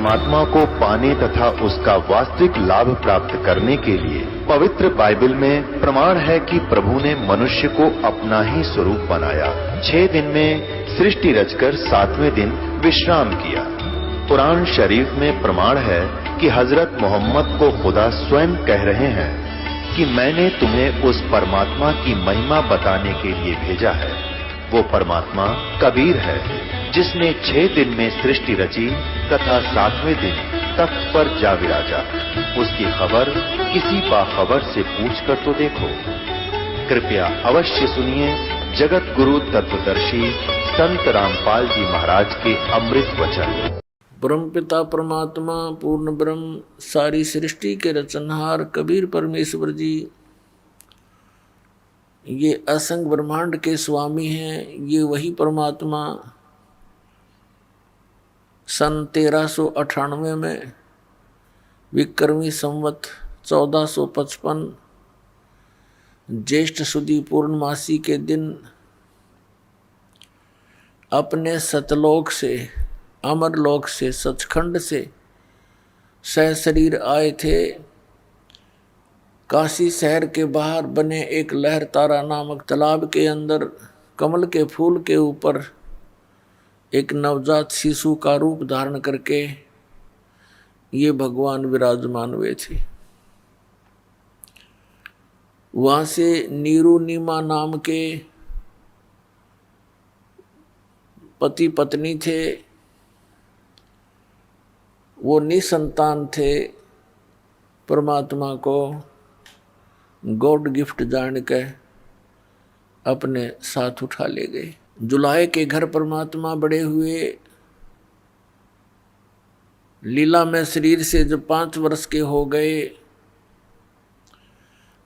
परमात्मा को पाने तथा उसका वास्तविक लाभ प्राप्त करने के लिए पवित्र बाइबल में प्रमाण है कि प्रभु ने मनुष्य को अपना ही स्वरूप बनाया। 6 दिन में सृष्टि रचकर 7वें दिन विश्राम किया। कुरान शरीफ में प्रमाण है कि हजरत मोहम्मद को खुदा स्वयं कह रहे हैं कि मैंने तुम्हें उस परमात्मा की महिमा बताने के लिए भेजा है। वो परमात्मा कबीर है जिसने 6 दिन में सृष्टि रची तथा 7वें दिन तख्त पर जा विराजा। उसकी खबर किसी बाखबर से पूछकर तो देखो। कृपया अवश्य सुनिए जगत गुरु तत्वदर्शी संत रामपाल जी महाराज के अमृत वचन। परमपिता परमात्मा पूर्ण ब्रह्म सारी सृष्टि के रचनहार कबीर परमेश्वर जी ये असंग ब्रह्मांड के स्वामी हैं। ये वही परमात्मा सन 1398 में विक्रमी संवत 1455 ज्येष्ठ सुदी पूर्णमासी के दिन अपने सतलोक से अमरलोक से सचखंड से सहशरीर आए थे। काशी शहर के बाहर बने एक लहर तारा नामक तालाब के अंदर कमल के फूल के ऊपर एक नवजात शिशु का रूप धारण करके ये भगवान विराजमान हुए थे। वहाँ से नीरू नीमा नाम के पति पत्नी थे। वो निसंतान थे। परमात्मा को गॉड गिफ्ट जान के अपने साथ उठा ले गए। जुलाहे के घर परमात्मा बड़े हुए। लीला में शरीर से जब 5 वर्ष के हो गए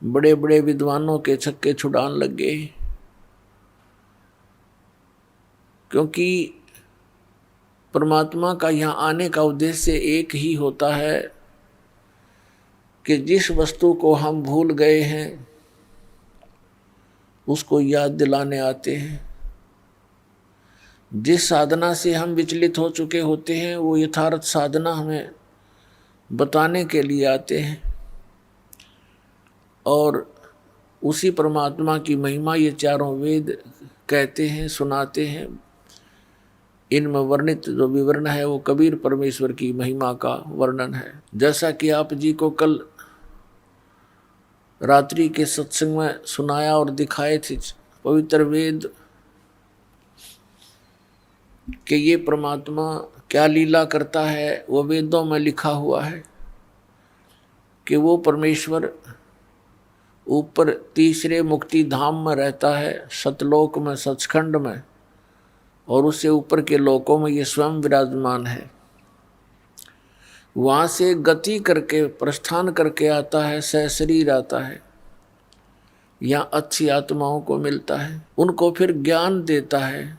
बड़े बड़े विद्वानों के छक्के छुड़ान लग गए, क्योंकि परमात्मा का यहाँ आने का उद्देश्य एक ही होता है कि जिस वस्तु को हम भूल गए हैं उसको याद दिलाने आते हैं। जिस साधना से हम विचलित हो चुके होते हैं वो यथार्थ साधना हमें बताने के लिए आते हैं। और उसी परमात्मा की महिमा ये चारों वेद कहते हैं, सुनाते हैं। इनमें वर्णित जो विवरण है वो कबीर परमेश्वर की महिमा का वर्णन है। जैसा कि आप जी को कल रात्रि के सत्संग में सुनाया और दिखाए थे पवित्र वेद कि ये परमात्मा क्या लीला करता है, वो वेदों में लिखा हुआ है कि वो परमेश्वर ऊपर तीसरे मुक्ति धाम में रहता है, सतलोक में, सचखंड में, और उससे ऊपर के लोकों में ये स्वयं विराजमान है। वहाँ से गति करके प्रस्थान करके आता है, सहशरीर आता है। यहाँ अच्छी आत्माओं को मिलता है, उनको फिर ज्ञान देता है,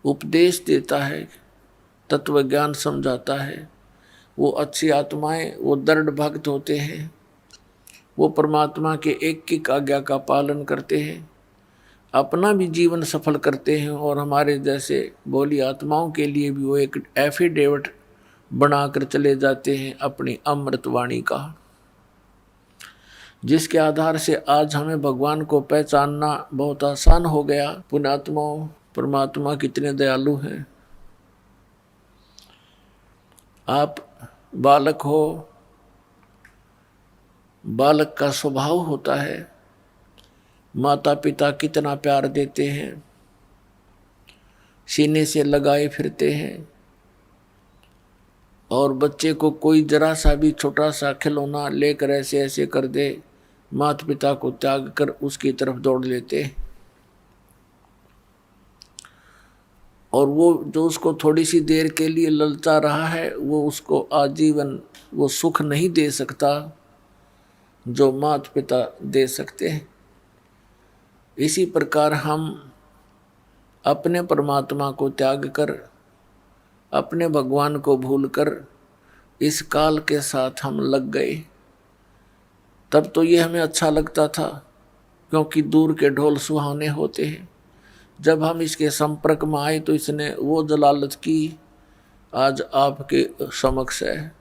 उपदेश देता है, तत्व ज्ञान समझाता है। वो अच्छी आत्माएं वो दृढ़ भक्त होते हैं, वो परमात्मा के एक आज्ञा का पालन करते हैं, अपना भी जीवन सफल करते हैं और हमारे जैसे भोली आत्माओं के लिए भी वो एक एफिडेविट बनाकर चले जाते हैं अपनी अमृतवाणी का, जिसके आधार से आज हमें भगवान को पहचानना बहुत आसान हो गया। पुण्यात्माओं, परमात्मा कितने दयालु हैं। आप बालक हो, बालक का स्वभाव होता है, माता पिता कितना प्यार देते हैं, सीने से लगाए फिरते हैं, और बच्चे को कोई जरा सा भी छोटा सा खिलौना लेकर ऐसे ऐसे कर दे, माता पिता को त्याग कर उसकी तरफ दौड़ लेते हैं। और वो जो उसको थोड़ी सी देर के लिए ललचा रहा है वो उसको आजीवन वो सुख नहीं दे सकता जो माता पिता दे सकते हैं। इसी प्रकार हम अपने परमात्मा को त्याग कर, अपने भगवान को भूलकर इस काल के साथ हम लग गए। तब तो ये हमें अच्छा लगता था क्योंकि दूर के ढोल सुहावने होते हैं। जब हम इसके संपर्क में आए तो इसने वो जलालत की आज आपके समक्ष है।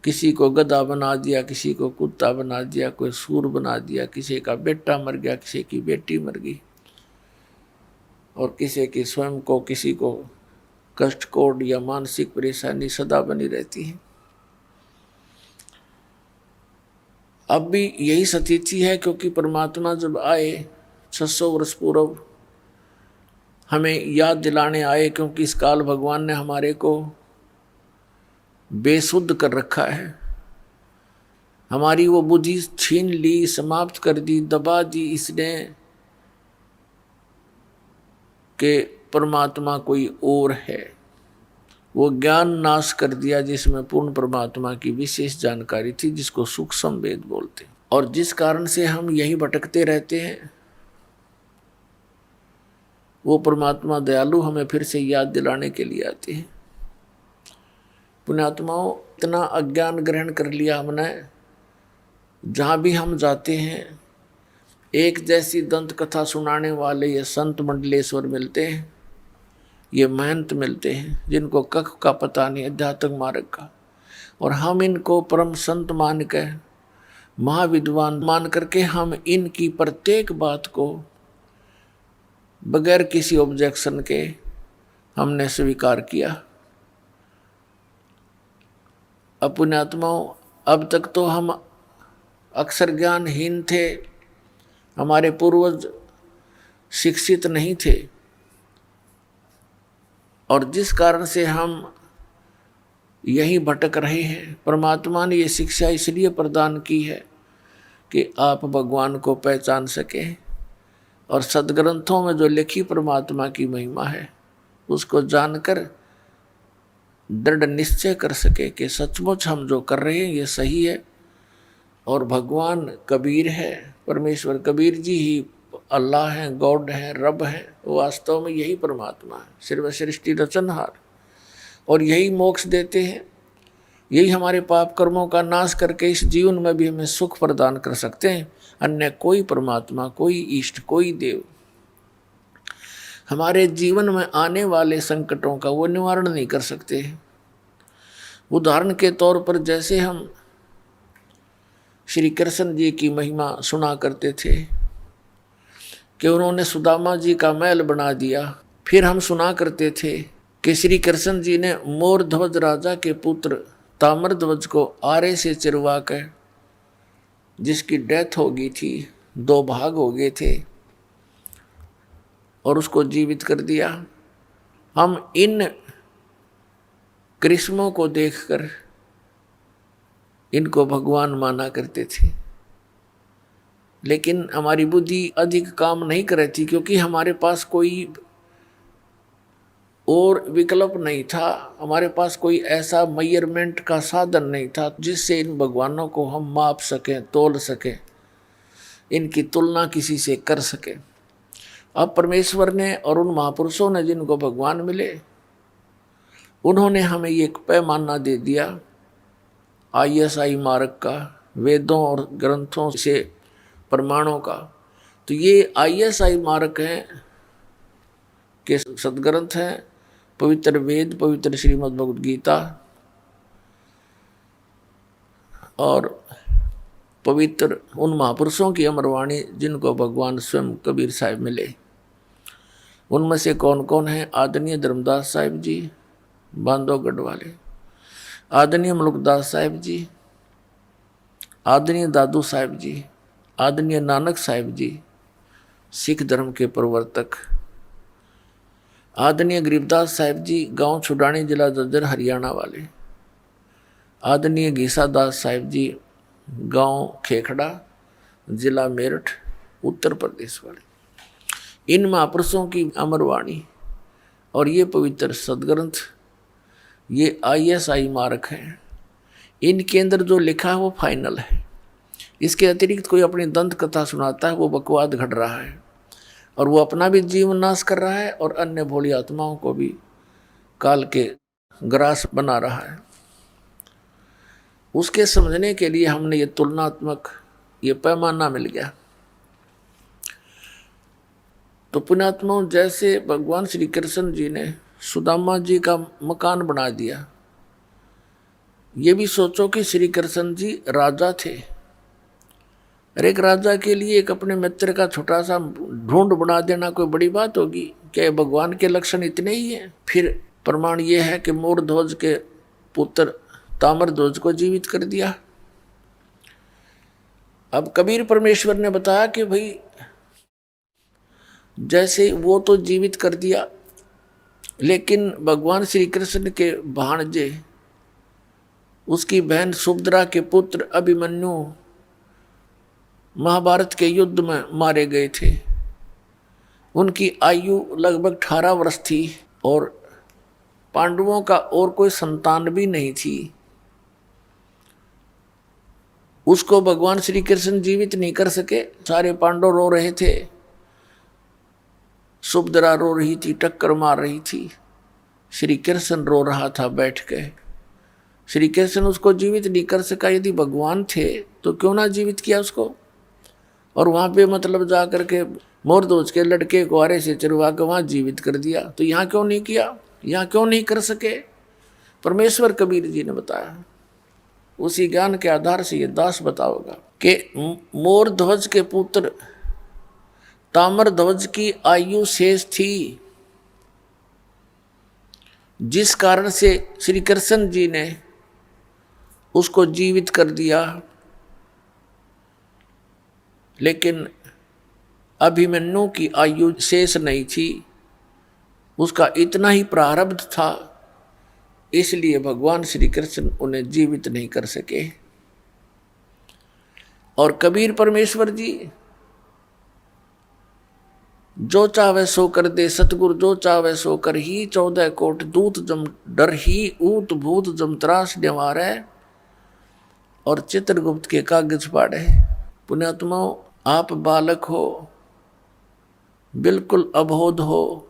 किसी को गधा बना दिया, किसी को कुत्ता बना दिया, कोई सूर बना दिया, किसी का बेटा मर गया, किसी की बेटी मर गई, और किसी की स्वयं को किसी को कष्ट कोड या मानसिक परेशानी सदा बनी रहती है। अब भी यही स्थिति है, क्योंकि परमात्मा जब आए 600 वर्ष पूर्व हमें याद दिलाने आए, क्योंकि इस काल भगवान ने हमारे को बेसुध कर रखा है। हमारी वो बुद्धि छीन ली, समाप्त कर दी, दबा दी इसने कि परमात्मा कोई और है। वो ज्ञान नाश कर दिया जिसमें पूर्ण परमात्मा की विशेष जानकारी थी, जिसको सूक्ष्म वेद बोलते हैं। और जिस कारण से हम यही भटकते रहते हैं, वो परमात्मा दयालु हमें फिर से याद दिलाने के लिए आते हैं। पुण्यात्माओं, इतना अज्ञान ग्रहण कर लिया हमने, जहाँ भी हम जाते हैं एक जैसी दंत कथा सुनाने वाले ये संत मंडलेश्वर मिलते हैं, ये महंत मिलते हैं, जिनको कख का पता नहीं अध्यात्म मार्ग का, और हम इनको परम संत मान के, महाविद्वान मान करके हम इनकी प्रत्येक बात को बगैर किसी ऑब्जेक्शन के हमने स्वीकार किया। अब पुण्यात्माओं, अब तक तो हम अक्षर ज्ञानहीन थे, हमारे पूर्वज शिक्षित नहीं थे, और जिस कारण से हम यहीं भटक रहे हैं। परमात्मा ने ये शिक्षा इसलिए प्रदान की है कि आप भगवान को पहचान सकें, और सदग्रंथों में जो लिखी परमात्मा की महिमा है उसको जानकर दृढ़ निश्चय कर सके कि सचमुच हम जो कर रहे हैं ये सही है, और भगवान कबीर है, परमेश्वर कबीर जी ही अल्लाह हैं, गॉड हैं, रब हैं। वास्तव में यही परमात्मा है, सर्व सृष्टि रचनहार, और यही मोक्ष देते हैं। यही हमारे पाप कर्मों का नाश करके इस जीवन में भी हमें सुख प्रदान कर सकते हैं। अन्य कोई परमात्मा, कोई इष्ट, कोई देव हमारे जीवन में आने वाले संकटों का वो निवारण नहीं कर सकते। उदाहरण के तौर पर जैसे हम श्री कृष्ण जी की महिमा सुना करते थे कि उन्होंने सुदामा जी का महल बना दिया, फिर हम सुना करते थे कि श्री कृष्ण जी ने मोर ध्वज राजा के पुत्र ताम्र ध्वज को आरे से चिरवा कर, जिसकी डेथ हो गई थी, 2 भाग हो गए थे, और उसको जीवित कर दिया। हम इन कृष्णों को देखकर इनको भगवान माना करते थे, लेकिन हमारी बुद्धि अधिक काम नहीं कर रही थी, क्योंकि हमारे पास कोई और विकल्प नहीं था, हमारे पास कोई ऐसा मेजरमेंट का साधन नहीं था जिससे इन भगवानों को हम माप सकें, तोल सकें, इनकी तुलना किसी से कर सकें। अब परमेश्वर ने और उन महापुरुषों ने जिनको भगवान मिले, उन्होंने हमें ये एक पैमाना दे दिया ISI मार्ग का, वेदों और ग्रंथों से प्रमाणों का। तो ये ISI मार्ग हैं के सदग्रंथ हैं, पवित्र वेद, पवित्र श्रीमद् भगवद गीता, और पवित्र उन महापुरुषों की अमरवाणी जिनको भगवान स्वयं कबीर साहिब मिले। उनमें से कौन कौन हैं? आदरणीय धर्मदास साहिब जी, बांधवगढ़ वाले, आदरणीय मलुकदास साहिब जी, आदरणीय दादू साहिब जी, आदरणीय नानक साहिब जी, सिख धर्म के प्रवर्तक, आदरणीय गरीबदास साहिब जी, गांव छुडानी, जिला जज्जर, हरियाणा वाले, आदरणीय गीसादास साहिब जी, गांव खेखड़ा, जिला मेरठ, उत्तर प्रदेश वाले। इन महापुरुषों की अमरवाणी और ये पवित्र सदग्रंथ, ये ISI मार्ग है। इनके अंदर जो लिखा है वो फाइनल है। इसके अतिरिक्त कोई अपनी दंत कथा सुनाता है, वो बकवाद घट रहा है, और वो अपना भी जीवन नाश कर रहा है और अन्य भोली आत्माओं को भी काल के ग्रास बना रहा है। उसके समझने के लिए हमने ये तुलनात्मक ये पैमाना मिल गया। तो पुण्यात्माओं, जैसे भगवान श्री कृष्ण जी ने सुदामा जी का मकान बना दिया। ये भी सोचो कि श्री कृष्ण जी राजा थे, और एक राजा के लिए एक अपने मित्र का छोटा सा ढूंढ बना देना कोई बड़ी बात होगी क्या? भगवान के लक्षण इतने ही हैं। फिर प्रमाण ये है कि मोरध्वज के पुत्र ताम्रध्वज को जीवित कर दिया। अब कबीर परमेश्वर ने बताया कि भाई जैसे वो तो जीवित कर दिया, लेकिन भगवान श्री कृष्ण के भाणजे उसकी बहन सुभद्रा के पुत्र अभिमन्यु महाभारत के युद्ध में मारे गए थे। उनकी आयु लगभग 18 वर्ष थी और पांडवों का और कोई संतान भी नहीं थी। उसको भगवान श्री कृष्ण जीवित नहीं कर सके। सारे पांडव रो रहे थे, सुभद्रा रो रही थी, टक्कर मार रही थी, श्री कृष्ण रो रहा था बैठ के। श्री कृष्ण उसको जीवित नहीं कर सका। यदि भगवान थे तो क्यों ना जीवित किया उसको? और वहां पे मतलब जा करके मोरध्वज के लड़के को आरे से चरवा के वहां जीवित कर दिया। तो यहाँ क्यों नहीं किया? यहाँ क्यों नहीं कर सके? परमेश्वर कबीर जी ने बताया। उसी ज्ञान के आधार से ये दास बताओगा कि मोरध्वज के पुत्र ताम्रध्वज की आयु शेष थी, जिस कारण से श्री कृष्ण जी ने उसको जीवित कर दिया। लेकिन अभिमन्यु की आयु शेष नहीं थी, उसका इतना ही प्रारब्ध था, इसलिए भगवान श्री कृष्ण उन्हें जीवित नहीं कर सके। और कबीर परमेश्वर जी जो चाहे सो कर दे सतगुरु, जो चाहे सो कर ही 14 कोट दूत जम डर ही ऊत भूत जम त्रास निवारे और चित्रगुप्त के कागज पाड़े। पुण्यात्माओं, आप बालक हो, बिल्कुल अबोध हो,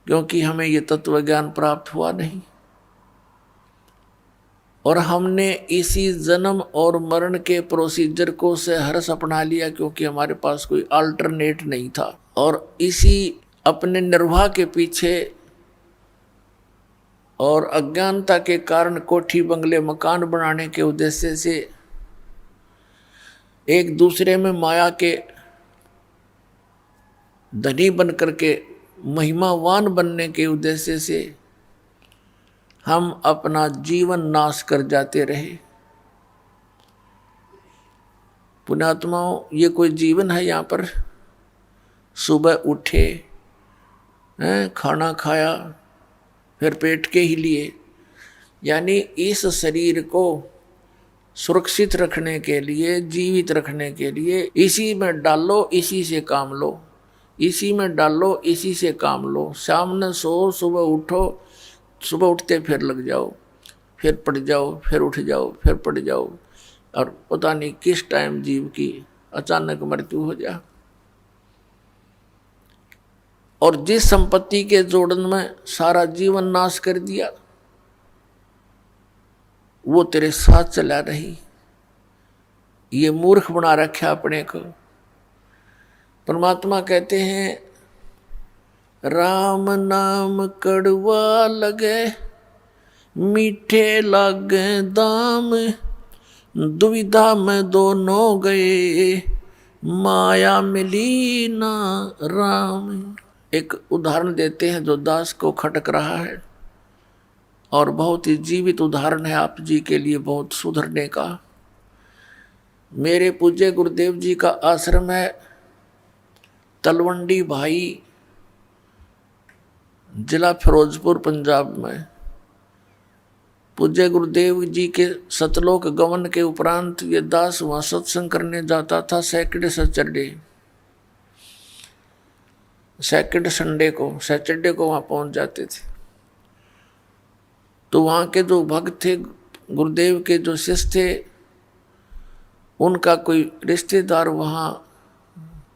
क्योंकि हमें ये तत्व ज्ञान प्राप्त हुआ नहीं और हमने इसी जन्म और मरण के प्रोसीजर को से हर्ष अपना लिया, क्योंकि हमारे पास कोई अल्टरनेट नहीं था। और इसी अपने निर्वाह के पीछे और अज्ञानता के कारण कोठी बंगले मकान बनाने के उद्देश्य से एक दूसरे में माया के धनी बन करके महिमावान बनने के उद्देश्य से हम अपना जीवन नाश कर जाते रहे। पुण्यात्माओं, ये कोई जीवन है? यहाँ पर सुबह उठे, खाना खाया, फिर पेट के ही लिए, यानी इस शरीर को सुरक्षित रखने के लिए, जीवित रखने के लिए इसी में डालो, इसी से काम लो, इसी में डालो, इसी से काम लो। शाम न सो, सुबह उठो, सुबह उठते फिर लग जाओ, फिर पड़ जाओ, फिर उठ जाओ, फिर पड़ जाओ, और पता नहीं किस टाइम जीव की अचानक मृत्यु हो जाए। और जिस संपत्ति के जोड़न में सारा जीवन नाश कर दिया, वो तेरे साथ चला रही। ये मूर्ख बना रखा अपने को। परमात्मा कहते हैं, राम नाम कड़वा लगे, मीठे लागे दाम, दुविधा में दोनों गए, माया मिली ना राम। एक उदाहरण देते हैं जो दास को खटक रहा है, और बहुत ही जीवित उदाहरण है आप जी के लिए बहुत सुधरने का। मेरे पूज्य गुरुदेव जी का आश्रम है तलवंडी भाई, जिला फिरोजपुर, पंजाब में। पूज्य गुरुदेव जी के सतलोक गमन के उपरांत ये दास वहाँ सत्संग करने जाता था। सैटरडे संडे को, सैटरडे को वहाँ पहुँच जाते थे। तो वहाँ के जो भक्त थे, गुरुदेव के जो शिष्य थे, उनका कोई रिश्तेदार वहाँ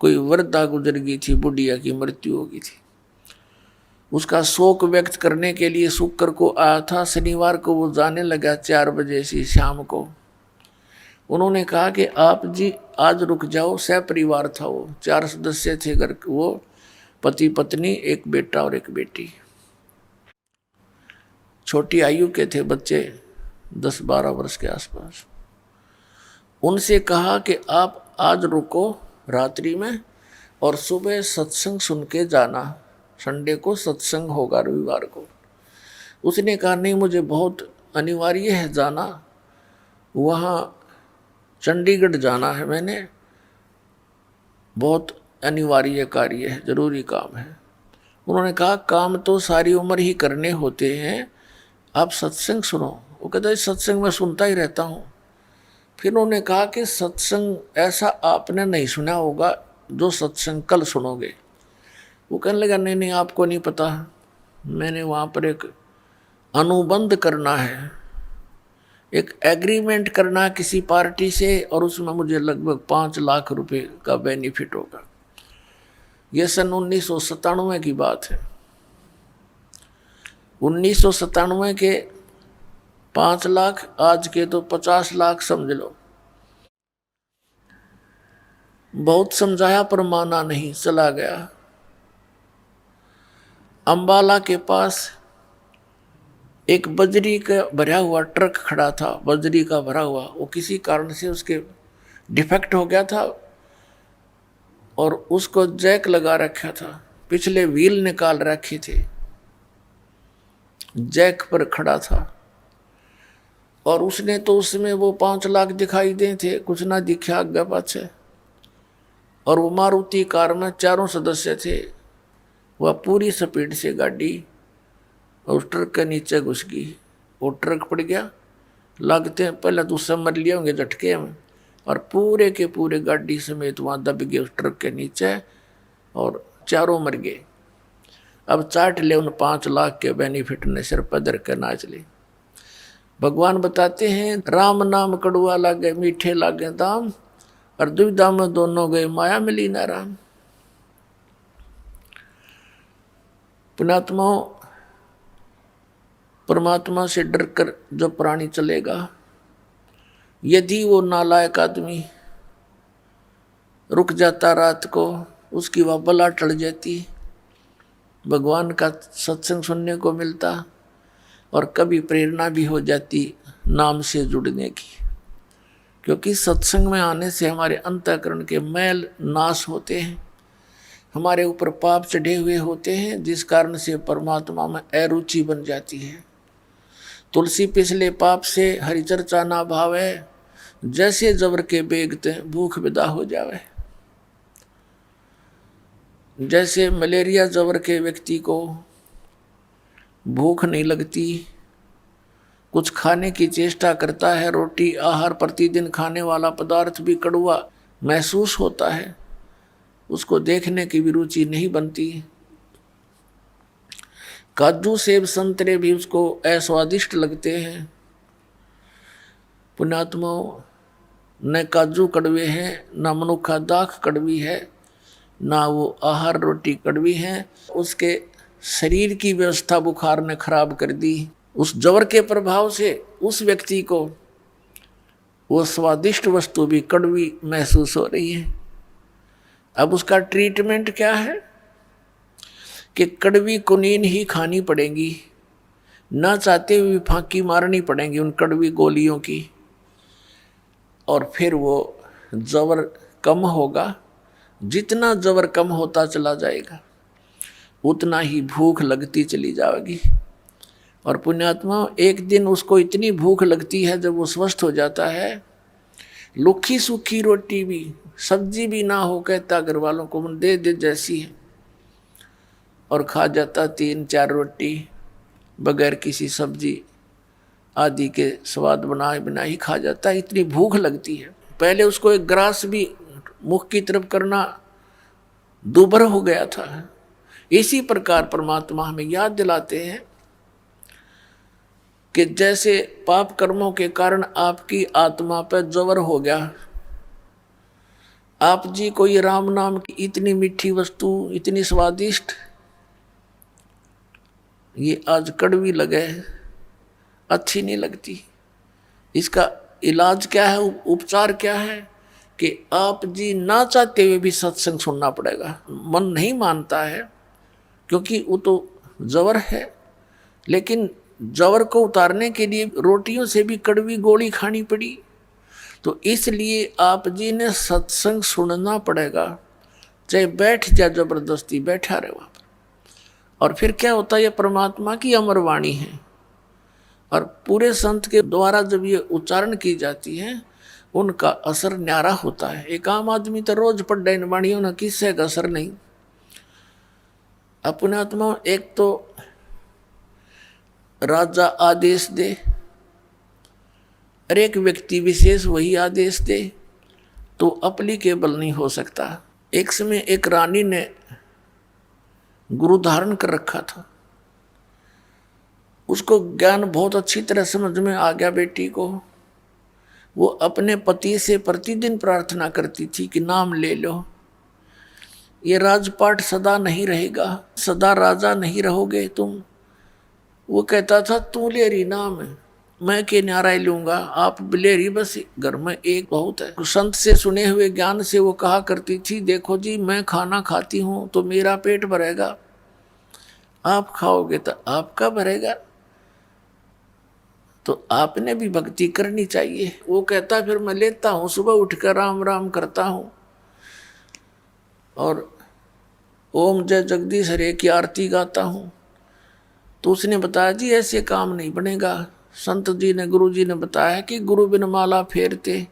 कोई वृद्धा गुजर गई थी, बुढ़िया की मृत्यु हो गई थी। उसका शोक व्यक्त करने के लिए शुक्र को आया था। शनिवार को वो जाने लगा 4 बजे से शाम को। उन्होंने कहा कि आप जी आज रुक जाओ। सपरिवार था वो, 4 सदस्य थे घर, वो पति पत्नी, एक बेटा और एक बेटी। छोटी आयु के थे बच्चे, 10-12 वर्ष के आसपास। उनसे कहा कि आप आज रुको रात्रि में और सुबह सत्संग सुन के जाना, संडे को सत्संग होगा, रविवार को। उसने कहा नहीं, मुझे बहुत अनिवार्य है जाना, वहाँ चंडीगढ़ जाना है, मैंने बहुत अनिवार्य कार्य है, जरूरी काम है। उन्होंने कहा काम तो सारी उम्र ही करने होते हैं, आप सत्संग सुनो। वो कहता है सत्संग मैं सुनता ही रहता हूँ। फिर उन्होंने कहा कि सत्संग ऐसा आपने नहीं सुना होगा जो सत्संग कल सुनोगे। वो कहने लगा नहीं नहीं, आपको नहीं पता, मैंने वहाँ पर एक अनुबंध करना है, एक एग्रीमेंट करना है किसी पार्टी से, और उसमें मुझे लगभग 5 लाख रुपए का बेनिफिट होगा। यह सन 1997 की बात है। 1997 के 5 लाख, आज के तो 50 लाख समझ लो। बहुत समझाया पर माना नहीं, चला गया। अंबाला के पास एक बजरी का भरा हुआ ट्रक खड़ा था, बजरी का भरा हुआ, वो किसी कारण से उसके डिफेक्ट हो गया था और उसको जैक लगा रखा था, पिछले व्हील निकाल रखे थे, जैक पर खड़ा था। और उसने तो उसमें वो 5 लाख दिखाई दे थे, कुछ ना दिखा आगे पाछे। और वो मारुति कार में 4 सदस्य थे, वह पूरी स्पीड से गाड़ी उस ट्रक के नीचे घुस गई। वो ट्रक पड़ गया, लगते हैं पहले तो उससे मर लिए होंगे झटके में, और पूरे के पूरे गाड़ी समेत वहाँ दब गए उस ट्रक के नीचे और 4 मर गए। अब चाट ले उन 5 लाख के बेनिफिट ने, सिर पर धर के नाच ले। भगवान बताते हैं राम नाम कड़ुआ लागे मीठे लागे दाम, और दुविधा में दोनों गए माया मिली ना राम। पुण्यात्माओं, परमात्मा से डर कर जो प्राणी चलेगा, यदि वो नालायक आदमी रुक जाता रात को, उसकी वह बला टल जाती, भगवान का सत्संग सुनने को मिलता और कभी प्रेरणा भी हो जाती नाम से जुड़ने की। क्योंकि सत्संग में आने से हमारे अंतःकरण के मैल नाश होते हैं, हमारे ऊपर पाप चढ़े हुए होते हैं, जिस कारण से परमात्मा में अरुचि बन जाती है। तुलसी पिछले पाप से हरि चर्चा ना भावे, जैसे जबर के बेगते भूख विदा हो जावे। जैसे मलेरिया जबर के व्यक्ति को भूख नहीं लगती, कुछ खाने की चेष्टा करता है, रोटी आहार प्रतिदिन खाने वाला पदार्थ भी कड़वा महसूस होता है, उसको देखने की भी रुचि नहीं बनती। काजू सेब संतरे भी उसको अस्वादिष्ट लगते हैं। पुण्यात्माओं, न काजू कड़वे हैं, न मनुखा दाख कड़वी है, ना वो आहार रोटी कड़वी है। उसके शरीर की व्यवस्था बुखार ने खराब कर दी। उस जवर के प्रभाव से उस व्यक्ति को वो स्वादिष्ट वस्तु भी कड़वी महसूस हो रही है। अब उसका ट्रीटमेंट क्या है कि कड़वी कुनीन ही खानी पड़ेगी, ना चाहते हुए फांकी मारनी पड़ेंगी उन कड़वी गोलियों की, और फिर वो जबर कम होगा। जितना जबर कम होता चला जाएगा उतना ही भूख लगती चली जाएगी। और पुण्यात्मा, एक दिन उसको इतनी भूख लगती है जब वो स्वस्थ हो जाता है, लुखी सूखी रोटी भी, सब्जी भी ना हो, कहता घर वालों को दे दे जैसी है, और खा जाता 3-4 रोटी बगैर किसी सब्जी आदि के स्वाद बनाए बिना ही खा जाता है, इतनी भूख लगती है। पहले उसको एक ग्रास भी मुख की तरफ करना दुभर हो गया था। इसी प्रकार परमात्मा हमें याद दिलाते हैं कि जैसे पाप कर्मों के कारण आपकी आत्मा पर जबर हो गया, आप जी को ये राम नाम की इतनी मीठी वस्तु, इतनी स्वादिष्ट, ये आज कड़वी लगे, अच्छी नहीं लगती। इसका इलाज क्या है, उपचार क्या है कि आप जी ना चाहते हुए भी सत्संग सुनना पड़ेगा। मन नहीं मानता है क्योंकि वो तो जबर है, लेकिन जवर को उतारने के लिए रोटियों से भी कड़वी गोली खानी पड़ी। तो इसलिए आप जी ने सत्संग सुनना पड़ेगा, चाहे बैठ जा, जबरदस्ती बैठा रहे वहां पर। और फिर क्या होता है, ये परमात्मा की अमर वाणी है, और पूरे संत के द्वारा जब ये उच्चारण की जाती है उनका असर न्यारा होता है। एक आम आदमी तो रोज पढ़ इन वाणियों ना, किससे का असर नहीं। अपने आत्मा एक तो राजा आदेश दे और एक व्यक्ति विशेष वही आदेश दे तो अप्लीकेबल नहीं हो सकता। एक समय एक रानी ने गुरु धारण कर रखा था, उसको ज्ञान बहुत अच्छी तरह समझ में आ गया बेटी को। वो अपने पति से प्रतिदिन प्रार्थना करती थी कि नाम ले लो, ये राजपाट सदा नहीं रहेगा, सदा राजा नहीं रहोगे तुम। वो कहता था तू लेरी नाम है, मैं के न्यारा लूंगा, आप बिलेरी बस घर में एक बहुत है। संत से सुने हुए ज्ञान से वो कहा करती थी, देखो जी मैं खाना खाती हूँ तो मेरा पेट भरेगा, आप खाओगे तो आपका भरेगा, तो आपने भी भक्ति करनी चाहिए। वो कहता फिर मैं लेता हूँ, सुबह उठकर राम राम करता हूँ और ओम जय जगदीश हरे की आरती गाता हूँ। तो उसने बताया जी ऐसे काम नहीं बनेगा। संत जी ने, गुरु जी ने बताया कि गुरु बिन माला फेरते,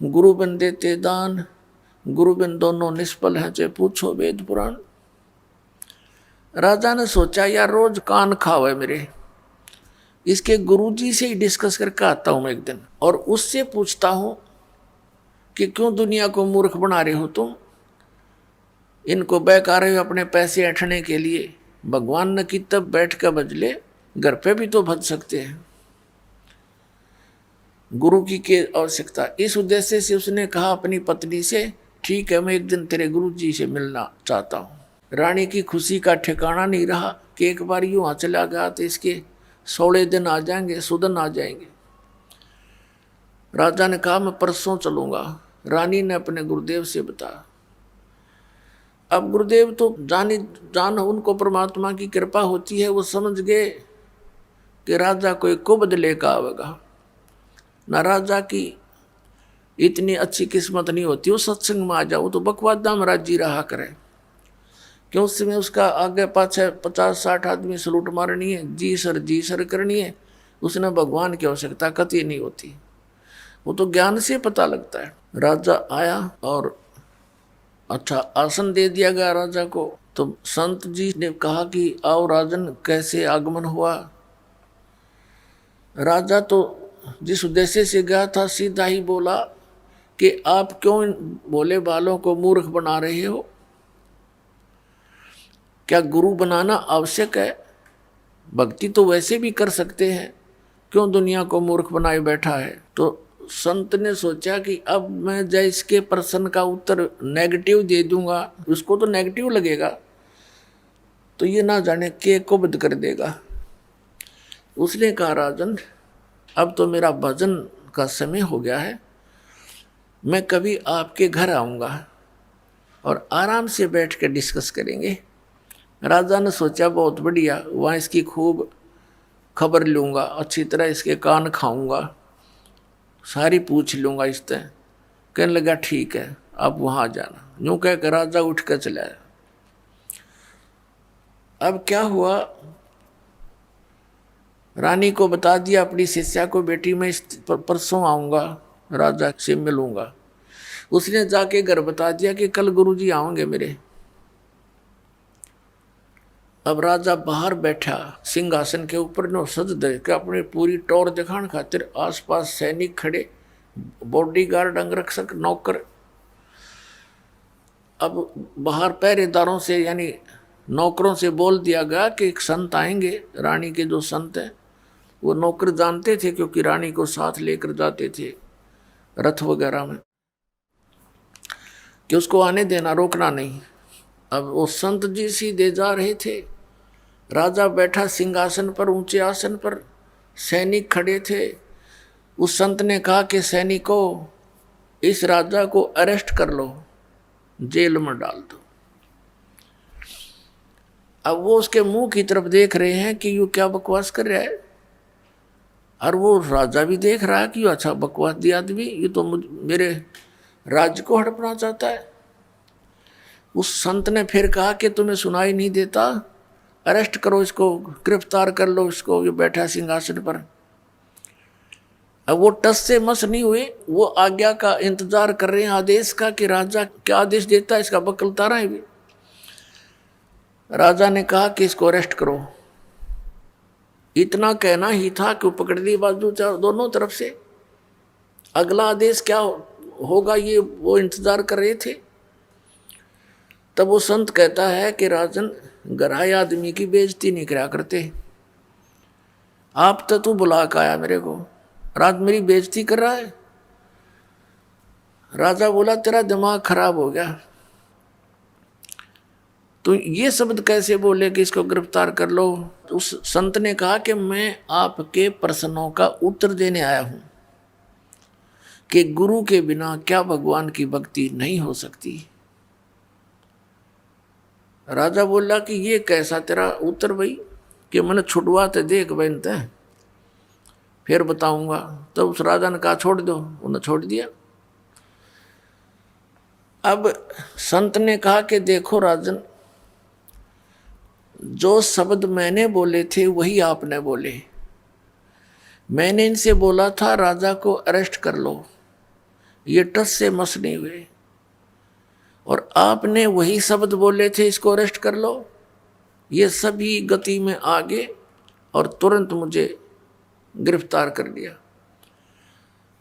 गुरु बिन देते दान, गुरु बिन दोनों निष्फल हैं, चाहे पूछो वेद पुराण। राजा ने सोचा यार रोज कान खावे मेरे, इसके गुरुजी से ही डिस्कस करके आता हूं मैं एक दिन, और उससे पूछता हूं कि क्यों दुनिया को मूर्ख बना रहे हो तुम, इनको बहका रहे हो अपने पैसे ऐंठने के लिए। भगवान ने की तब बैठ कर भजले, घर पे भी तो भज सकते हैं, गुरु की के आवश्यकता। इस उद्देश्य से उसने कहा अपनी पत्नी से, ठीक है मैं एक दिन तेरे गुरु जी से मिलना चाहता हूँ। रानी की खुशी का ठिकाना नहीं रहा कि एक बार यूं चला गया तो इसके 16 दिन आ जाएंगे, सुदन आ जाएंगे। राजा ने कहा मैं परसों चलूंगा। रानी ने अपने गुरुदेव से बताया। अब गुरुदेव तो जान उनको परमात्मा की कृपा होती है, वो समझ गए कि राजा कोई कुबद लेकर आवेगा ना, राजा की इतनी अच्छी किस्मत नहीं होती वो सत्संग में आ जाओ, तो बकवादा में राजी रहा करे। क्यों उस समय उसका आगे पाछे 50-60 आदमी सलूट मारनी है, जी सर करनी है, उसने भगवान की आवश्यकता कतई नहीं होती, वो तो ज्ञान से पता लगता है। राजा आया और अच्छा आसन दे दिया गया राजा को। तो संत जी ने कहा कि आओ राजन, कैसे आगमन हुआ। राजा तो जिस उद्देश्य से गया था सीधा ही बोला कि आप क्यों इन भोले बालों को मूर्ख बना रहे हो, क्या गुरु बनाना आवश्यक है, भक्ति तो वैसे भी कर सकते हैं, क्यों दुनिया को मूर्ख बनाए बैठा है। तो संत ने सोचा कि अब मैं जय इसके प्रश्न का उत्तर नेगेटिव दे दूंगा, उसको तो नेगेटिव लगेगा, तो ये ना जाने के कुबद कर देगा। उसने कहा राजन अब तो मेरा भजन का समय हो गया है, मैं कभी आपके घर आऊँगा और आराम से बैठ कर डिस्कस करेंगे। राजा ने सोचा बहुत बढ़िया, वहाँ इसकी खूब खबर लूँगा, अच्छी तरह इसके कान खाऊँगा, सारी पूछ लूँगा इससे। कहने लगा ठीक है आप वहाँ आ जाना। यूँ कह कर राजा उठ कर चला। अब क्या हुआ, रानी को बता दिया अपनी शिष्या को, बेटी मैं परसों आऊँगा, राजा से मिलूँगा। उसने जाके घर बता दिया कि कल गुरुजी आएंगे मेरे। अब राजा बाहर बैठा सिंहासन के ऊपर, नो सज दे के अपनी पूरी टौर दिखाने खातिर आसपास सैनिक खड़े, बॉडीगार्ड, अंगरक्षक, नौकर। अब बाहर पहरेदारों से यानी नौकरों से बोल दिया गया कि एक संत आएंगे। रानी के जो संत हैं वो नौकर जानते थे क्योंकि रानी को साथ लेकर जाते थे रथ वगैरह में, कि उसको आने देना, रोकना नहीं। अब वो संत जी सीधे जा रहे थे, राजा बैठा सिंहासन पर, ऊंचे आसन पर, सैनिक खड़े थे। उस संत ने कहा कि सैनिकों इस राजा को अरेस्ट कर लो, जेल में डाल दो। अब वो उसके मुंह की तरफ देख रहे हैं कि यू क्या बकवास कर रहा है, और वो राजा भी देख रहा है कि यू अच्छा बकवास दिया आदमी, ये तो मेरे राज्य को हड़पना चाहता है। उस संत ने फिर कहा कि तुम्हें सुनाई नहीं देता, अरेस्ट करो इसको, गिरफ्तार कर लो इसको, ये बैठा सिंहासन पर। अब वो टस से मस नहीं हुए, वो आज्ञा का इंतजार कर रहे हैं, आदेश का, कि राजा क्या आदेश देता है, इसका बकलता रहा है भी। राजा ने कहा कि इसको अरेस्ट करो। इतना कहना ही था कि वो पकड़ ली बाजू दोनों तरफ से। अगला आदेश क्या होगा ये वो इंतजार कर रहे थे। तब वो संत कहता है कि राजन, गराए आदमी की बेइज्जती नहीं करा करते। आप तो तू बुला के आया मेरे को, रात मेरी बेइज्जती कर रहा है। राजा बोला तेरा दिमाग खराब हो गया, तो ये शब्द कैसे बोले कि इसको गिरफ्तार कर लो। उस संत ने कहा कि मैं आपके प्रश्नों का उत्तर देने आया हूं कि गुरु के बिना क्या भगवान की भक्ति नहीं हो सकती। राजा बोला कि ये कैसा तेरा उत्तर भाई, कि मैंने छुटवाते देख बनते हैं फिर बताऊंगा। तो उस राजा ने कहा छोड़ दो, उन्हें छोड़ दिया। अब संत ने कहा कि देखो राजन, जो शब्द मैंने बोले थे वही आपने बोले। मैंने इनसे बोला था राजा को अरेस्ट कर लो, ये टस से मस नहीं हुए, और आपने वही शब्द बोले थे इसको अरेस्ट कर लो। ये सभी गति में आगे और तुरंत मुझे गिरफ्तार कर लिया।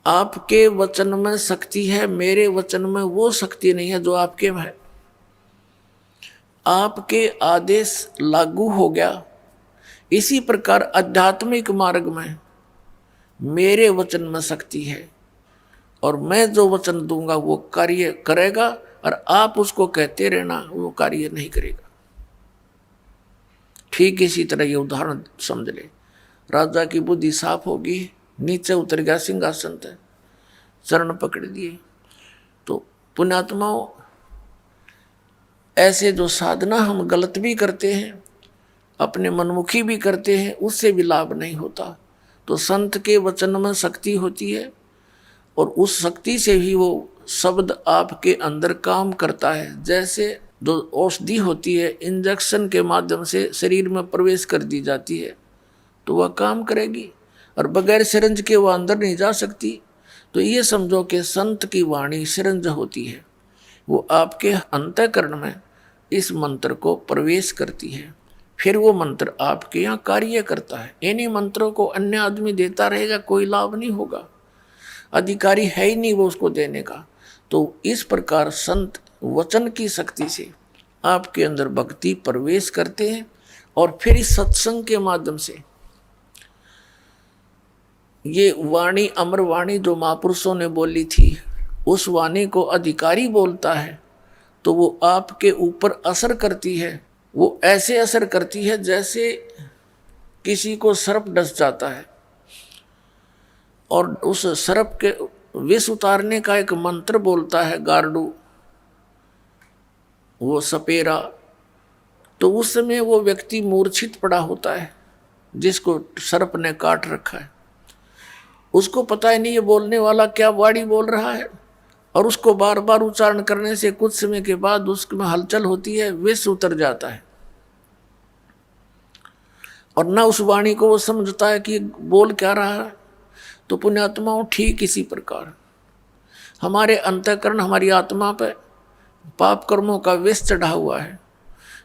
आपके वचन में शक्ति है, मेरे वचन में वो शक्ति नहीं है जो आपके में है। आपके आदेश लागू हो गया। इसी प्रकार आध्यात्मिक मार्ग में मेरे वचन में शक्ति है, और मैं जो वचन दूंगा वो कार्य करेगा, और आप उसको कहते रहना वो कार्य नहीं करेगा। ठीक इसी तरह ये उदाहरण समझ ले। राजा की बुद्धि साफ होगी, नीचे उतर गया सिंहासन से, चरण पकड़ दिए। तो पुण्यात्माओं, ऐसे जो साधना हम गलत भी करते हैं, अपने मनमुखी भी करते हैं, उससे भी लाभ नहीं होता। तो संत के वचन में शक्ति होती है, और उस शक्ति से ही वो शब्द आपके अंदर काम करता है। जैसे जो औषधि होती है, इंजेक्शन के माध्यम से शरीर में प्रवेश कर दी जाती है तो वह काम करेगी, और बगैर सिरंज के वह अंदर नहीं जा सकती। तो ये समझो कि संत की वाणी सिरंज होती है, वो आपके अंतःकरण में इस मंत्र को प्रवेश करती है, फिर वो मंत्र आपके यहाँ कार्य करता है। इन्हीं मंत्रों को अन्य आदमी देता रहेगा, कोई लाभ नहीं होगा, अधिकारी है ही नहीं वो उसको देने का। तो इस प्रकार संत वचन की शक्ति से आपके अंदर भक्ति प्रवेश करते हैं, और फिर इस सत्संग के माध्यम से ये वाणी, अमर वाणी जो महापुरुषों ने बोली थी, उस वाणी को अधिकारी बोलता है तो वो आपके ऊपर असर करती है। वो ऐसे असर करती है जैसे किसी को सर्प डस जाता है, और उस सर्प के विष उतारने का एक मंत्र बोलता है गार्डू, वो सपेरा। तो उस समय वो व्यक्ति मूर्छित पड़ा होता है जिसको सर्प ने काट रखा है। उसको पता ही नहीं ये बोलने वाला क्या वाणी बोल रहा है, और उसको बार बार उच्चारण करने से कुछ समय के बाद उसमें हलचल होती है, विष उतर जाता है, और ना उस वाणी को वो समझता है कि बोल क्या रहा है। तो पुण्यात्माओं, ठीक इसी प्रकार हमारे अंतःकरण, हमारी आत्मा पर पाप कर्मों का विष चढ़ा हुआ है।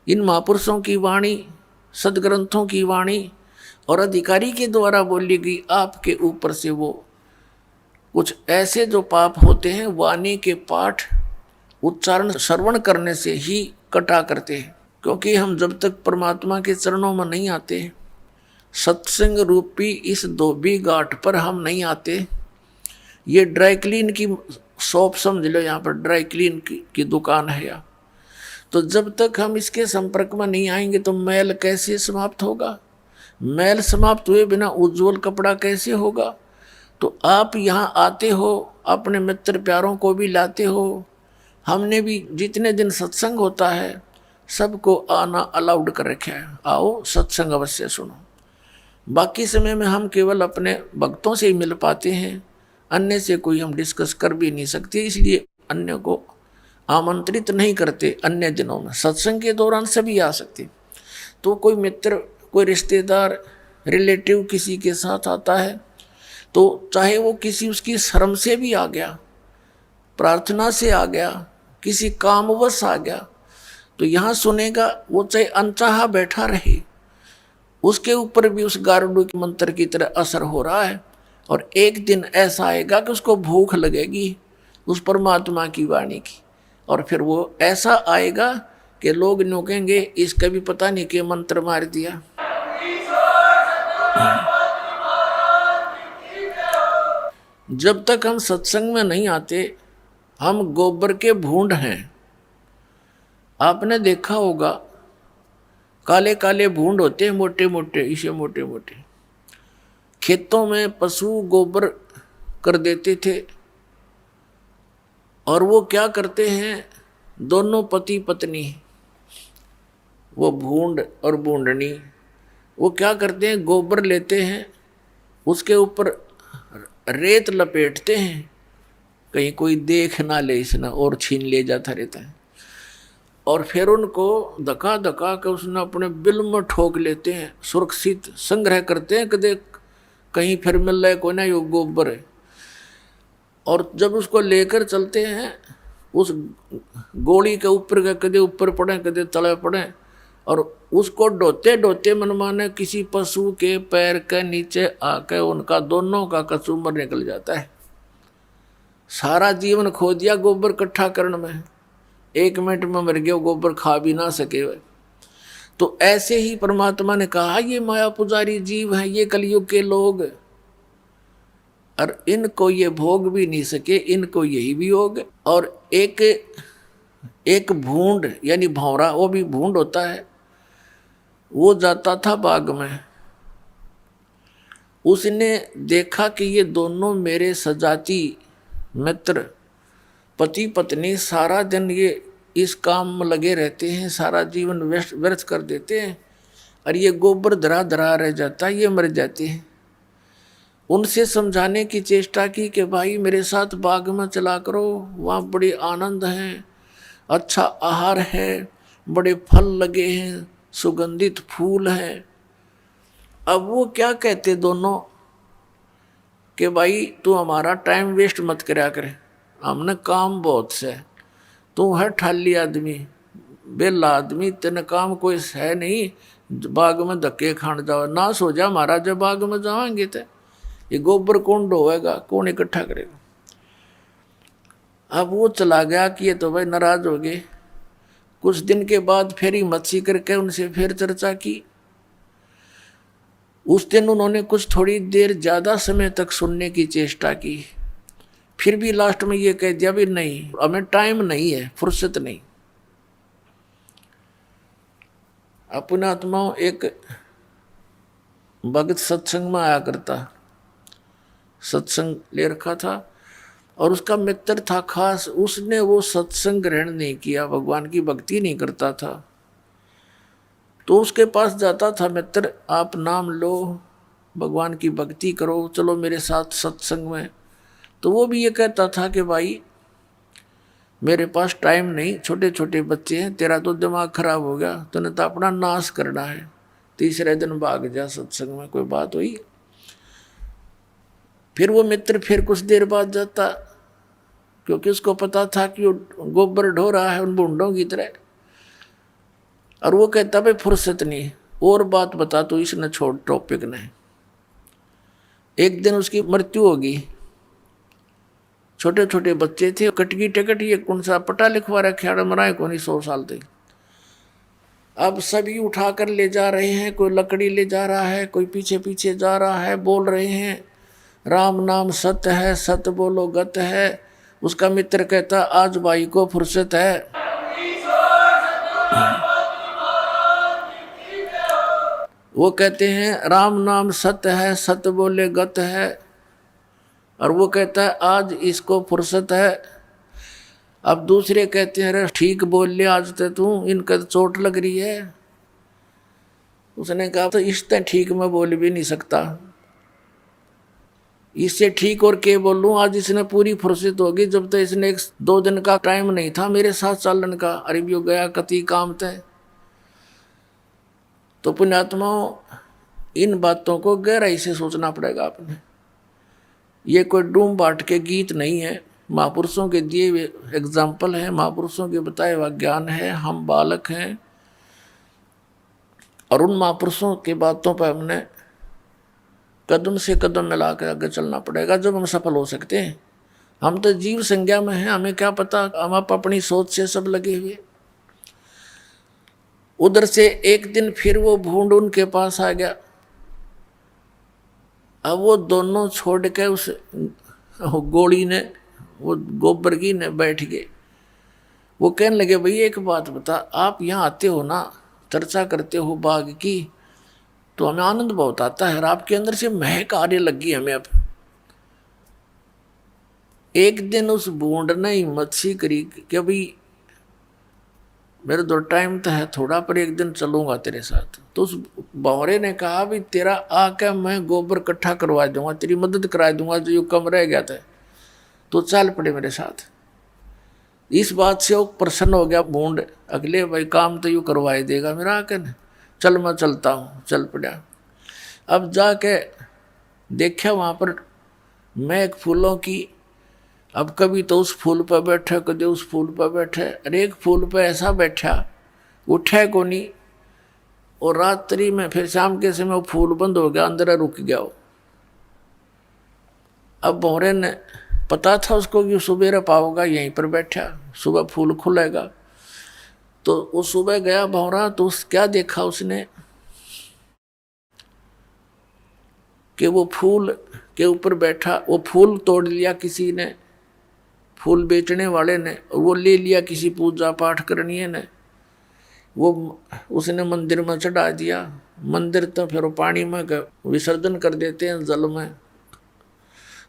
इन महापुरुषों की वाणी, सदग्रंथों की वाणी और अधिकारी के द्वारा बोली गई आपके ऊपर से वो कुछ ऐसे जो पाप होते हैं वाणी के पाठ, उच्चारण, श्रवण करने से ही कटा करते हैं। क्योंकि हम जब तक परमात्मा के चरणों में नहीं आते, सत्संग रूपी इस धोबी घाट पर हम नहीं आते, ये ड्राई क्लीन की शॉप समझ लो, यहाँ पर ड्राई क्लीन की दुकान है यहाँ। तो जब तक हम इसके संपर्क में नहीं आएंगे तो मैल कैसे समाप्त होगा? मैल समाप्त हुए बिना उज्जवल कपड़ा कैसे होगा? तो आप यहाँ आते हो, अपने मित्र प्यारों को भी लाते हो। हमने भी जितने दिन सत्संग होता है, सबको आना अलाउड कर रखा है, आओ सत्संग अवश्य सुनो। बाकी समय में हम केवल अपने भक्तों से ही मिल पाते हैं, अन्य से कोई हम डिस्कस कर भी नहीं सकते, इसलिए अन्य को आमंत्रित नहीं करते। अन्य दिनों में सत्संग के दौरान सभी आ सकते। तो कोई मित्र, कोई रिश्तेदार, रिलेटिव किसी के साथ आता है, तो चाहे वो किसी उसकी शर्म से भी आ गया, प्रार्थना से आ गया, किसी कामवश आ गया, तो यहाँ सुनेगा। वो चाहे अनचाहा बैठा रहे, उसके ऊपर भी उस गारुड़ के मंत्र की तरह असर हो रहा है। और एक दिन ऐसा आएगा कि उसको भूख लगेगी उस परमात्मा की वाणी की, और फिर वो ऐसा आएगा कि लोग नोकेंगे, इसका भी पता नहीं कि मंत्र मार दिया। जब तक हम सत्संग में नहीं आते, हम गोबर के भूंड हैं। आपने देखा होगा, काले काले भूंड होते हैं, मोटे मोटे, इसे मोटे मोटे। खेतों में पशु गोबर कर देते थे, और वो क्या करते हैं, दोनों पति पत्नी, वो भूंड और भूंडनी, वो क्या करते हैं, गोबर लेते हैं, उसके ऊपर रेत लपेटते हैं, कहीं कोई देख ना ले इसने और छीन ले जाता रहता है। और फिर उनको धका धका के उसने अपने बिल में ठोक लेते हैं, सुरक्षित संग्रह करते हैं, कदे कहीं फिर मिल रहा है कोई ना, यो गोबर है। और जब उसको लेकर चलते हैं, उस गोली के ऊपर के कदे ऊपर पड़े, कदे तले पड़े, और उसको ढोते ढोते मनमाने किसी पशु के पैर के नीचे आके उनका दोनों का कचूमर निकल जाता है। सारा जीवन खो दिया गोबर इकट्ठा करने में, 1 मिनट में मर गया, गोबर खा भी ना सके वे। तो ऐसे ही परमात्मा ने कहा, ये माया पुजारी जीव हैं, ये कलयुग के लोग, और इनको ये भोग भी नहीं सके, इनको यही भी होग। और एक भूंड यानी भौरा, वो भी भूंड होता है, वो जाता था बाग में, उसने देखा कि ये दोनों मेरे सजाती मित्र पति पत्नी सारा दिन ये इस काम में लगे रहते हैं, सारा जीवन व्यर्थ कर देते हैं, और ये गोबर धरा धरा रह जाता है, ये मर जाते हैं। उनसे समझाने की चेष्टा की कि भाई मेरे साथ बाग में चला करो, वहाँ बड़े आनंद हैं, अच्छा आहार है, बड़े फल लगे हैं, सुगंधित फूल हैं। अब वो क्या कहते दोनों कि भाई तू हमारा टाइम वेस्ट मत करा करे, हमने काम बहुत से, तू है ठाली आदमी, बेला आदमी, तेने काम कोई है नहीं, बाग में धक्के खान जाओ, ना सो जा महाराज, जब बाग में जाएंगे तो ये गोबर कौन ढोएगा, कौन इकट्ठा करेगा। अब वो चला गया कि ये तो भाई नाराज हो गए। कुछ दिन के बाद फिर हिम्मत सी करके उनसे फिर चर्चा की। उस दिन उन्होंने कुछ थोड़ी देर ज़्यादा समय तक सुनने की चेष्टा की, फिर भी लास्ट में ये कह दिया भी नहीं, हमें टाइम नहीं है, फुर्सत नहीं। अपने आत्माओं, एक भगत सत्संग में आया करता, सत्संग ले रखा था, और उसका मित्र था खास, उसने वो सत्संग ग्रहण नहीं किया, भगवान की भक्ति नहीं करता था। तो उसके पास जाता था मित्र, आप नाम लो, भगवान की भक्ति करो, चलो मेरे साथ सत्संग में। तो वो भी ये कहता था कि भाई मेरे पास टाइम नहीं, छोटे छोटे बच्चे हैं, तेरा तो दिमाग खराब हो गया, तूने तो अपना नाश करना है, तीसरे दिन भाग जा सत्संग में। कोई बात हुई। फिर वो मित्र फिर कुछ देर बाद जाता, क्योंकि उसको पता था कि वो गोबर ढो रहा है उन बूंदों की तरह, और वो कहता भाई फुर्सत नहीं, और बात बता। तो इसने छोड़ टॉपिक ने, एक दिन उसकी मृत्यु होगी, छोटे छोटे बच्चे थे, कटकी टिकट, ये कौन सा पटा लिखवा रखा, मराए को नहीं 100 साल तक। अब सभी उठाकर ले जा रहे हैं, कोई लकड़ी ले जा रहा है, कोई पीछे पीछे जा रहा है, बोल रहे हैं राम नाम सत्य है, सत्य बोलो गत है। उसका मित्र कहता आज भाई को फुर्सत है। वो कहते हैं राम नाम सत्य है, सत्य बोले गत है, और वो कहता है आज इसको फुर्सत है। अब दूसरे कहते हैं अरे ठीक बोल ले आज तो तू, इनका तो चोट लग रही है। उसने कहा तो इससे ठीक मैं बोल भी नहीं सकता, इससे ठीक और क्या बोलूं। आज इसने पूरी फुर्सत होगी, जब तक इसने 1-2 दिन का टाइम नहीं था मेरे साथ चलन का, अरे भी गया कति काम थे। तो पुण्यात्माओं, इन बातों को गहराई से सोचना पड़ेगा आपने। ये कोई डूम बाट के गीत नहीं है, महापुरुषों के दिए हुए एग्जाम्पल है, महापुरुषों के बताए हुआ ज्ञान है। हम बालक हैं और उन महापुरुषों की बातों पर हमने कदम से कदम मिला कर आगे चलना पड़ेगा, जब हम सफल हो सकते हैं। हम तो जीव संज्ञा में हैं, हमें क्या पता, हम अपनी सोच से सब लगे हुए। उधर से एक दिन फिर वो भूंड उनके पास आ गया। अब वो दोनों छोड़ के उस गोली ने, वो गोबर की ने बैठ गए। वो कहने लगे भाई एक बात बता, आप यहाँ आते हो ना, चर्चा करते हो बाघ की, तो हमें आनंद बहुत आता है, आपके अंदर से महक आने लगी हमें। अब एक दिन उस बूंद ने हिम्मत सी करी कि भाई मेरे दो टाइम तो है थोड़ा, पर एक दिन चलूंगा तेरे साथ। तो उस बौरे ने कहा भी तेरा आके मैं गोबर इकट्ठा करवा दूंगा, तेरी मदद करा दूंगा, जो यू कम रह गया था, तो चल पड़े मेरे साथ। इस बात से वो प्रसन्न हो गया बूंद, अगले भाई काम तो यू करवाई देगा मेरा आके ने, चल मैं चलता हूँ। चल पड़ा। अब जाके देखा वहाँ पर महक फूलों की। अब कभी तो उस फूल पर बैठे, कभी उस फूल पर बैठे, अरे एक फूल पर ऐसा बैठा उठे को नहीं, और रात्रि में फिर शाम के समय वो फूल बंद हो गया, अंदर रुक गया वो। अब भौरे ने पता था उसको कि सुबह पाओगा, यहीं पर बैठा, सुबह फूल खुलेगा। तो वो सुबह गया भौरा, तो क्या देखा उसने कि वो फूल के ऊपर बैठा, वो फूल तोड़ लिया किसी ने, फूल बेचने वाले ने, वो ले लिया किसी पूजा पाठ करनी ने, वो उसने मंदिर में चढ़ा दिया। मंदिर तो फिर पानी में विसर्जन कर देते हैं, जल में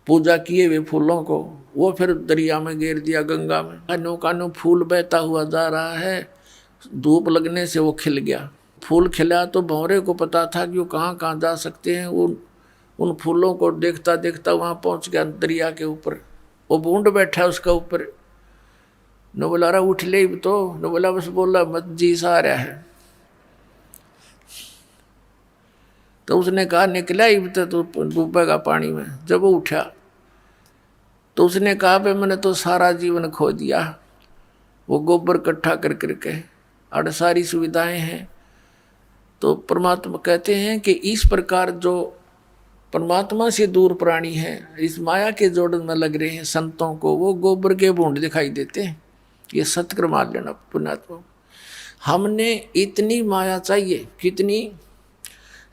पूजा किए हुए फूलों को, वो फिर दरिया में गिर दिया, गंगा में। कानो फूल बहता हुआ जा रहा है, धूप लगने से वो खिल गया। फूल खिला तो भौरे को पता था कि वो कहाँ कहाँ जा सकते हैं। उन फूलों को देखता देखता वहाँ पहुँच गया दरिया के ऊपर। वो बूंद बैठा उसका ऊपर। न बोला रहा उठ ले तो, न बोला बस बोला मत जी सा आ रहा है। तो उसने कहा निकला ही तो डूबेगा पानी में। जब वो उठा तो उसने कहा भाई मैंने तो सारा जीवन खो दिया, वो गोबर इकट्ठा कर करके, और सारी सुविधाएं हैं। तो परमात्मा कहते हैं कि इस प्रकार जो परमात्मा से दूर प्राणी है, इस माया के जोड़न में लग रहे हैं संतों को, वो गोबर के बूंद दिखाई देते हैं। ये सत्य मान लेना पुण्यात्मा। हमने इतनी माया चाहिए, कितनी,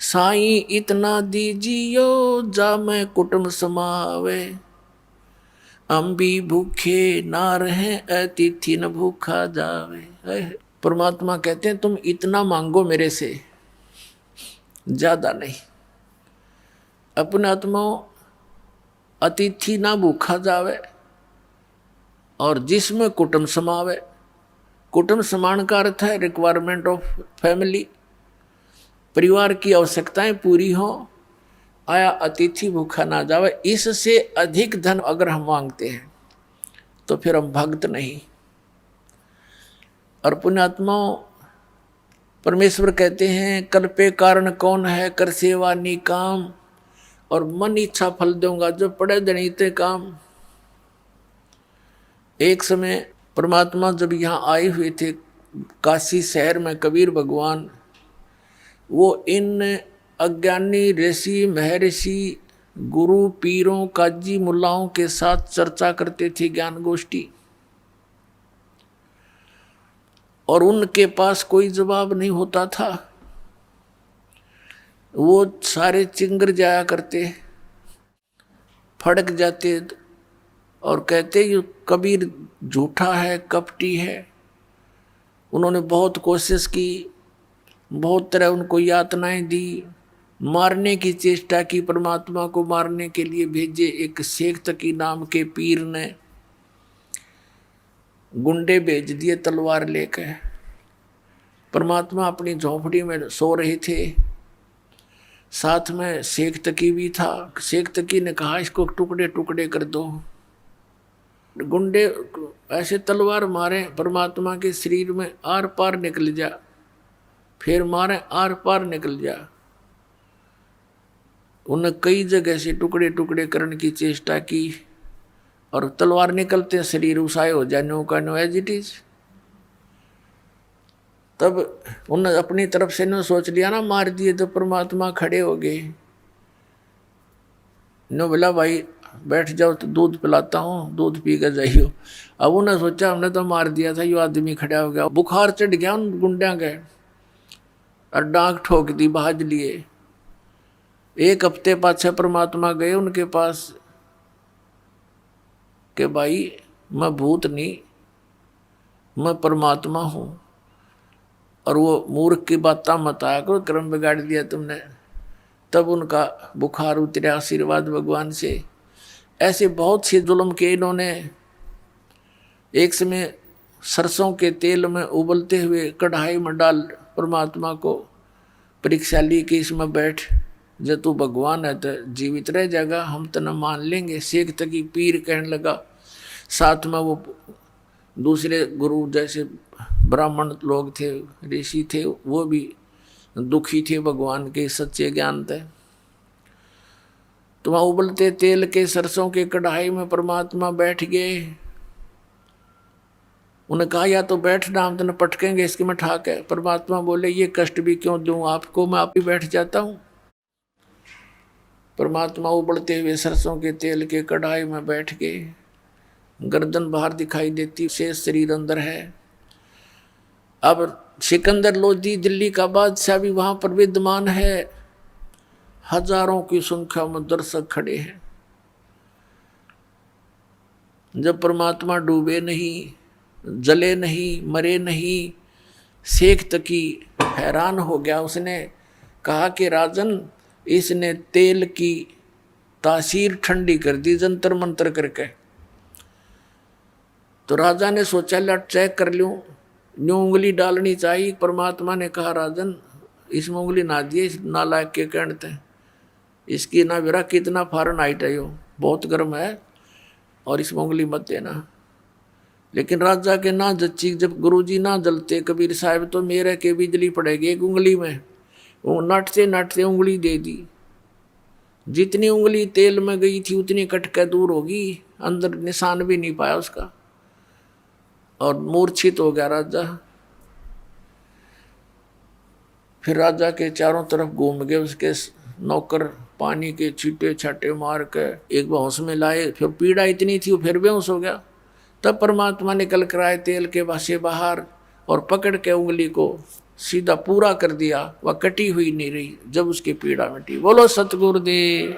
साईं इतना दीजियो जा मैं कुटुंब समावे, हम भी भूखे ना रहे अतिथि न भूखा जावे। परमात्मा कहते हैं तुम इतना मांगो मेरे से, ज्यादा नहीं। अपने आत्मा अतिथि ना भूखा जावे, और जिसमें कुटुंब समावे। कुटुंब समान का अर्थ है रिक्वायरमेंट ऑफ फैमिली, परिवार की आवश्यकताएं पूरी हो, आया अतिथि भूखा ना जावे। इससे अधिक धन अगर हम मांगते हैं तो फिर हम भक्त नहीं। और पुण्यात्माओं, परमेश्वर कहते हैं कर पे कारण कौन है, कर सेवा निकाम, और मन इच्छा फल दूंगा जो पड़े दणीते काम। एक समय परमात्मा जब यहाँ आए हुए थे काशी शहर में, कबीर भगवान, वो इन अज्ञानी ऋषि महर्षि गुरु पीरों काजी मुल्लाओं के साथ चर्चा करते थे, ज्ञान गोष्ठी, और उनके पास कोई जवाब नहीं होता था। वो सारे चिंगर जाया करते, फड़क जाते और कहते ये कबीर झूठा है, कपटी है। उन्होंने बहुत कोशिश की, बहुत तरह उनको यातनाएं दी, मारने की चेष्टा की, परमात्मा को मारने के लिए भेजे एक शेख तकी नाम के पीर ने। गुंडे भेज दिए तलवार लेकर। परमात्मा अपनी झोंपड़ी में सो रहे थे, साथ में शेख तकी भी था। शेख तकी ने कहा इसको टुकड़े टुकड़े कर दो। गुंडे ऐसे तलवार मारे परमात्मा के शरीर में, आर पार निकल जा, फिर मारे आर पार निकल जा। उन्हें कई जगह से टुकड़े टुकड़े करने की चेष्टा की और तलवार निकलते शरीर उसाए हो जाए, नो का नो एज इट इज। तब उन्होंने अपनी तरफ से न सोच लिया ना, मार दिए तो परमात्मा खड़े हो गए। नो बोला भाई बैठ जाओ तो दूध पिलाता हूँ, दूध पी कर जाइयो। अब उन्हें सोचा हमने तो मार दिया था, यो आदमी खड़ा हो गया। बुखार चढ़ गया उन गुंडिया के और डांक ठोक दी, भाज लिए। एक हफ्ते पाछे परमात्मा गए उनके पास कि भाई मैं भूत नहीं, मैं परमात्मा हूँ, और वो मूर्ख की बात मत आया करो, कर्म बिगाड़ दिया तुमने। तब उनका बुखार उतरा आशीर्वाद भगवान से। ऐसे बहुत से जुल्म के इन्होंने। एक समय सरसों के तेल में उबलते हुए कढ़ाई में डाल परमात्मा को परीक्षा ली कि इसमें बैठ, जब तू भगवान है तो जीवित रह जाएगा, हम तना मान लेंगे। शेख तकी पीर कहने लगा। साथ में वो दूसरे गुरु जैसे ब्राह्मण लोग थे, ऋषि थे, वो भी दुखी थे भगवान के सच्चे ज्ञान थे। तो वहाँ उबलते तेल के सरसों के कढ़ाई में परमात्मा बैठ गए। उन्हें कहा या तो बैठना, हम तो पटकेंगे इसके में ठाक है। परमात्मा बोले ये कष्ट भी क्यों दूं आपको, मैं आप ही बैठ जाता हूँ। परमात्मा उबलते हुए सरसों के तेल के कढ़ाई में बैठ गए। गर्दन बाहर दिखाई देती, शेष शरीर अंदर है। अब सिकंदर लोदी दिल्ली का बादशाह भी वहां पर विद्यमान है। हजारों की संख्या में दर्शक खड़े हैं। जब परमात्मा डूबे नहीं, जले नहीं, मरे नहीं, शेख तकी हैरान हो गया। उसने कहा कि राजन, इसने तेल की तासीर ठंडी कर दी जंतर मंतर करके। तो राजा ने सोचा लट चेक कर लूं, न्यू उंगली डालनी चाहिए। परमात्मा ने कहा राजन इसमें उंगली ना दिए, इस नालायक के कहते इसकी ना विरा कितना फारेनहाइट है, यो बहुत गर्म है, और इसमें उंगली मत देना। लेकिन राजा के ना जच्ची, जब गुरुजी ना जलते कबीर साहब तो मेरे के बिजली पड़ेगी एक उंगली में। वो नटते नटते उंगली दे दी। जितनी उंगली तेल में गई थी उतनी कटके दूर होगी, अंदर निशान भी नहीं पाया उसका, और मूर्छित हो गया राजा। फिर राजा के चारों तरफ घूम गए उसके नौकर, पानी के छींटे छाटे मार के एक बेहोश में लाए। फिर पीड़ा इतनी थी वो फिर बेहोश हो गया। तब परमात्मा निकल कर आए तेल के वासे बाहर और पकड़ के उंगली को सीधा पूरा कर दिया। वह कटी हुई नहीं रही। जब उसकी पीड़ा मिटी, बोलो सतगुरुदेव।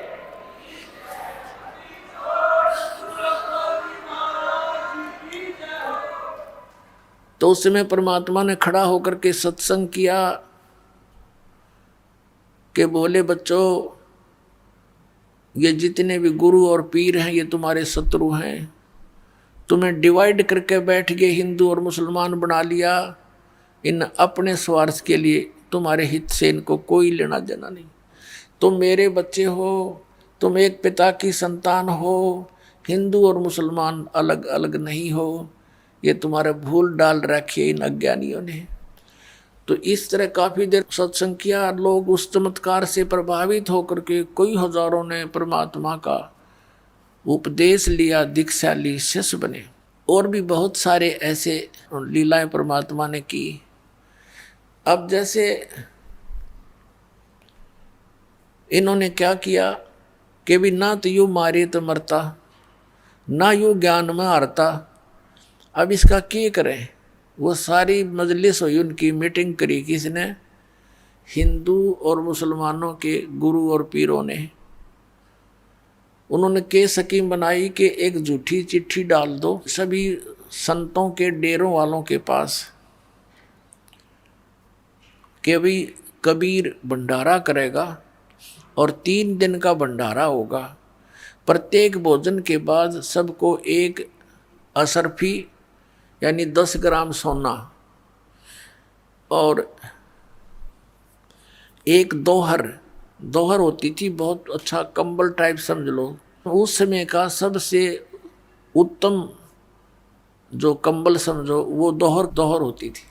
तो उस समय परमात्मा ने खड़ा होकर के सत्संग किया कि बोले बच्चों, ये जितने भी गुरु और पीर हैं ये तुम्हारे शत्रु हैं। तुम्हें डिवाइड करके बैठ गए, हिंदू और मुसलमान बना लिया। इन अपने स्वार्थ के लिए, तुम्हारे हित से इनको कोई लेना देना नहीं। तुम मेरे बच्चे हो, तुम एक पिता की संतान हो। हिंदू और मुसलमान अलग अलग नहीं हो। ये तुम्हारे भूल डाल रखी है इन अज्ञानियों ने। तो इस तरह काफी देर सत्संग किया। लोग उस चमत्कार से प्रभावित होकर के कई हजारों ने परमात्मा का उपदेश लिया, दीक्षा ली, शिष्य बने। और भी बहुत सारे ऐसे लीलाएं परमात्मा ने की। अब जैसे इन्होंने क्या किया कि भी ना तो यूं मारे तो मरता, ना यूं ज्ञान में हारता। अब इसका क्या करें। वो सारी मजलिस हुई, उनकी मीटिंग करी किसने, हिंदू और मुसलमानों के गुरु और पीरों ने। उन्होंने के स्कीम बनाई कि एक झूठी चिट्ठी डाल दो सभी संतों के डेरों वालों के पास कि भाई कबीर भंडारा करेगा और 3 दिन का भंडारा होगा। प्रत्येक भोजन के बाद सबको एक असरफी यानी 10 ग्राम सोना और एक दोहर होती थी, बहुत अच्छा कंबल टाइप समझ लो। उस समय का सबसे उत्तम जो कंबल समझो वो दोहर होती थी।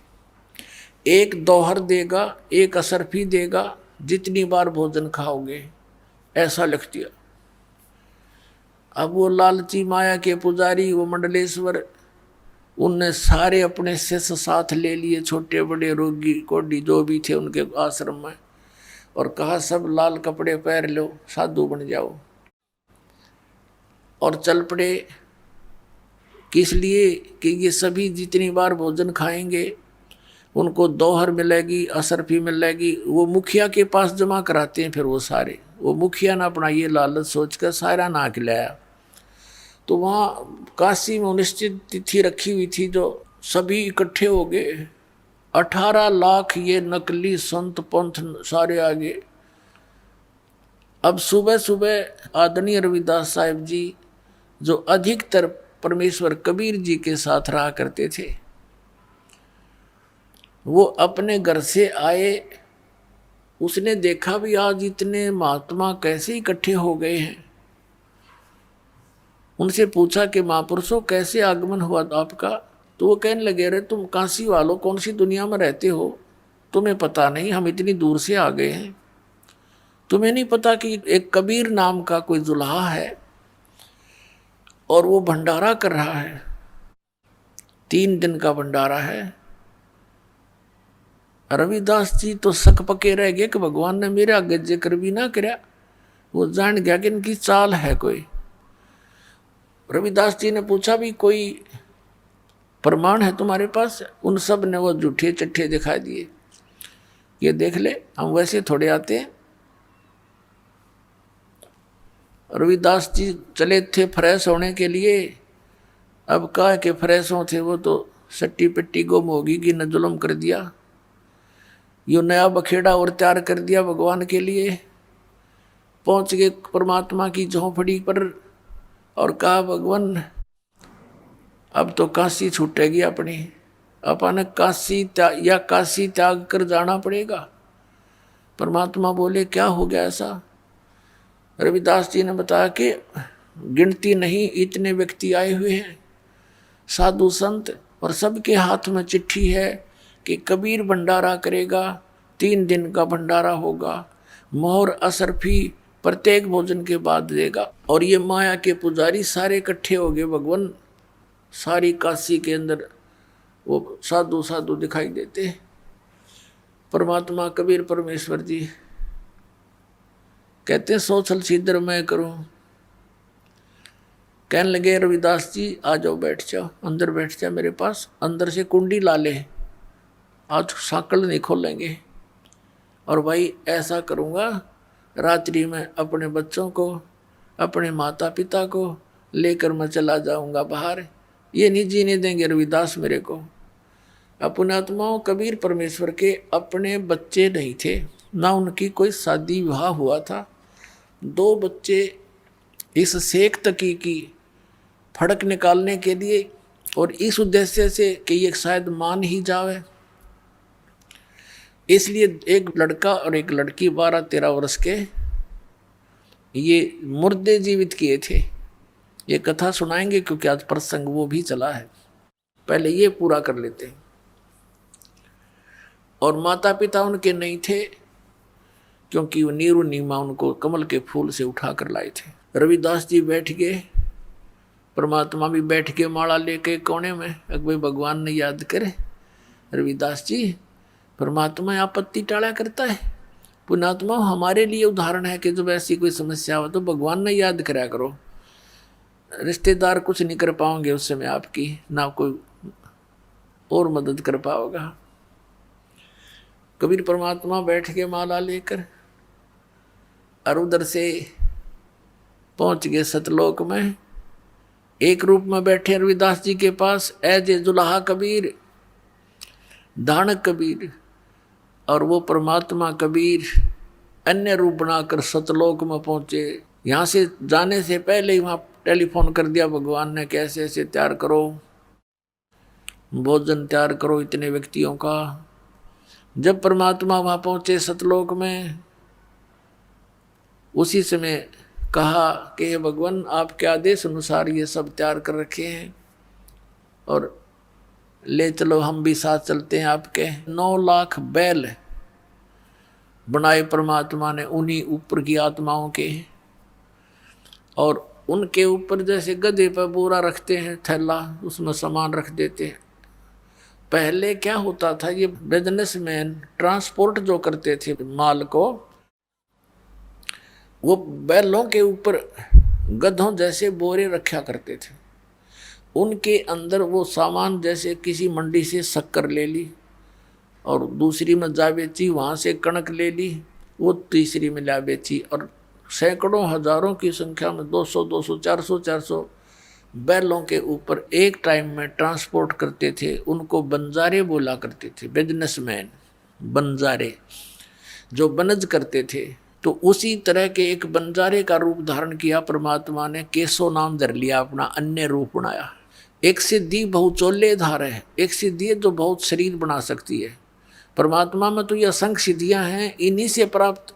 एक दोहर देगा, एक असरफी देगा, जितनी बार भोजन खाओगे, ऐसा लिख दिया। अब वो लालची माया के पुजारी, वो मंडलेश्वर, उनने सारे अपने शिष्य साथ ले लिए, छोटे बड़े रोगी कोडी जो भी थे उनके आश्रम में, और कहा सब लाल कपड़े पहन लो, साधु बन जाओ। और चल पड़े। किस लिए? कि ये सभी जितनी बार भोजन खाएंगे उनको दोहर मिलेगी, असरफी मिलेगी। वो मुखिया के पास जमा कराते हैं, फिर वो सारे, वो मुखिया ना अपना ये लालच सोचकर सारा ना खिलाया। तो वहाँ काशी में निश्चित तिथि रखी हुई थी, जो सभी इकट्ठे हो गए। 18 लाख ये नकली संत पंथ सारे आगे। अब सुबह सुबह आदरणीय रविदास साहिब जी, जो अधिकतर परमेश्वर कबीर जी के साथ रहा करते थे, वो अपने घर से आए। उसने देखा भी आज इतने महात्मा कैसे इकट्ठे हो गए हैं। उनसे पूछा कि महापुरुषों कैसे आगमन हुआ आपका? तो वो कहने लगे, अरे तुम काशी वालों कौन सी दुनिया में रहते हो, तुम्हें पता नहीं, हम इतनी दूर से आ गए हैं। तुम्हें नहीं पता कि एक कबीर नाम का कोई जुल्हा है और वो भंडारा कर रहा है, 3 दिन का भंडारा है। रविदास जी तो शक पके रह गए कि भगवान ने मेरे आगे जिक्र भी ना कराया। वो जान गया कि इनकी चाल है कोई। रविदास जी ने पूछा भी कोई प्रमाण है तुम्हारे पास? उन सब ने वो झूठे चट्ठे दिखा दिए। ये देख ले, हम वैसे थोड़े आते हैं। रविदास जी चले थे फ्रेश होने के लिए। अब कहा कि फ्रेश हो थे, वो तो सट्टी पिट्टी गुम होगी कि न जुल्म कर दिया। यो नया बखेड़ा और तैयार कर दिया भगवान के लिए। पहुंच गए परमात्मा की झोंपड़ी पर और कहा, भगवान अब तो काशी छूटेगी अपनी, अपन काशी त्याग कर जाना पड़ेगा। परमात्मा बोले, क्या हो गया ऐसा? रविदास जी ने बताया कि गिनती नहीं, इतने व्यक्ति आए हुए हैं, साधु संत, और सबके हाथ में चिट्ठी है कि कबीर भंडारा करेगा, 3 दिन का भंडारा होगा, मोहर असरफी प्रत्येक भोजन के बाद देगा। और ये माया के पुजारी सारे इकट्ठे हो गए। भगवान सारी काशी के अंदर वो साधु साधु दिखाई देते। परमात्मा कबीर परमेश्वर जी कहते हैं, सो छल छिद्र मैं करूं। कहने लगे, रविदास जी आ जाओ, बैठ जाओ, अंदर बैठ जा मेरे पास। अंदर से कुंडी ला ले, आज साकल नहीं खोलेंगे। और भाई ऐसा करूँगा, रात्रि में अपने बच्चों को, अपने माता पिता को लेकर मैं चला जाऊँगा बाहर। ये नहीं जीने देंगे रविदास मेरे को। अपने आत्माओं कबीर परमेश्वर के अपने बच्चे नहीं थे, ना उनकी कोई शादी विवाह हुआ था। 2 बच्चे इस सेक तकी की फड़क निकालने के लिए, और इस उद्देश्य से कि ये शायद मान ही जावे, इसलिए एक लड़का और एक लड़की 12-13 वर्ष के ये मुर्दे जीवित किए थे। ये कथा सुनाएंगे क्योंकि आज प्रसंग वो भी चला है, पहले ये पूरा कर लेते हैं। और माता पिता उनके नहीं थे, क्योंकि वो नीरू नीमा उनको कमल के फूल से उठा कर लाए थे। रविदास जी बैठ गए, परमात्मा भी बैठ के माला लेके कोने में। भाई भगवान ने याद करे, रविदास जी परमात्मा आपत्ति टाला करता है। पुण्यात्मा हमारे लिए उदाहरण है कि जब ऐसी कोई समस्या हो तो भगवान ने याद कराया करो। रिश्तेदार कुछ नहीं कर पाओगे उस समय आपकी, ना कोई और मदद कर पाओगा। कबीर परमात्मा बैठ के माला लेकर और उधर से पहुंच गए सतलोक में। एक रूप में बैठे रविदास जी के पास ऐज जुल्हा कबीर, दानक कबीर, और वो परमात्मा कबीर अन्य रूप बनाकर सतलोक में पहुंचे। यहाँ से जाने से पहले ही वहाँ टेलीफोन कर दिया भगवान ने, कैसे ऐसे तैयार करो। भोजन तैयार करो इतने व्यक्तियों का। जब परमात्मा वहां पहुंचे सतलोक में, उसी समय कहा कि हे भगवान, आपके आदेश अनुसार ये सब तैयार कर रखे हैं और ले चलो, हम भी साथ चलते हैं आपके। 9 लाख बैल बनाए परमात्मा ने उन्हीं ऊपर की आत्माओं के, और उनके ऊपर जैसे गधे पर बोरा रखते हैं, थैला, उसमें सामान रख देते हैं। पहले क्या होता था, ये बिजनेसमैन ट्रांसपोर्ट जो करते थे माल को, वो बैलों के ऊपर गधों जैसे बोरे रखा करते थे। उनके अंदर वो सामान, जैसे किसी मंडी से शक्कर ले ली और दूसरी में जा बेची, वहाँ से कणक ले ली, वो तीसरी में ला बेची, और सैकड़ों हजारों की संख्या में 200 200 400 400 बैलों के ऊपर एक टाइम में ट्रांसपोर्ट करते थे। उनको बंजारे बोला करते थे, बिजनेसमैन बंजारे, जो बनज करते थे। तो उसी तरह के एक बंजारे का रूप धारण किया परमात्मा ने, केशव नाम धर लिया अपना, अन्य रूप बनाया। एक सिद्धि बहुचोले धार है, एक सिद्धि है जो बहुत शरीर बना सकती है। परमात्मा में तो ये असंख्य सिद्धियां हैं, इन्हीं से प्राप्त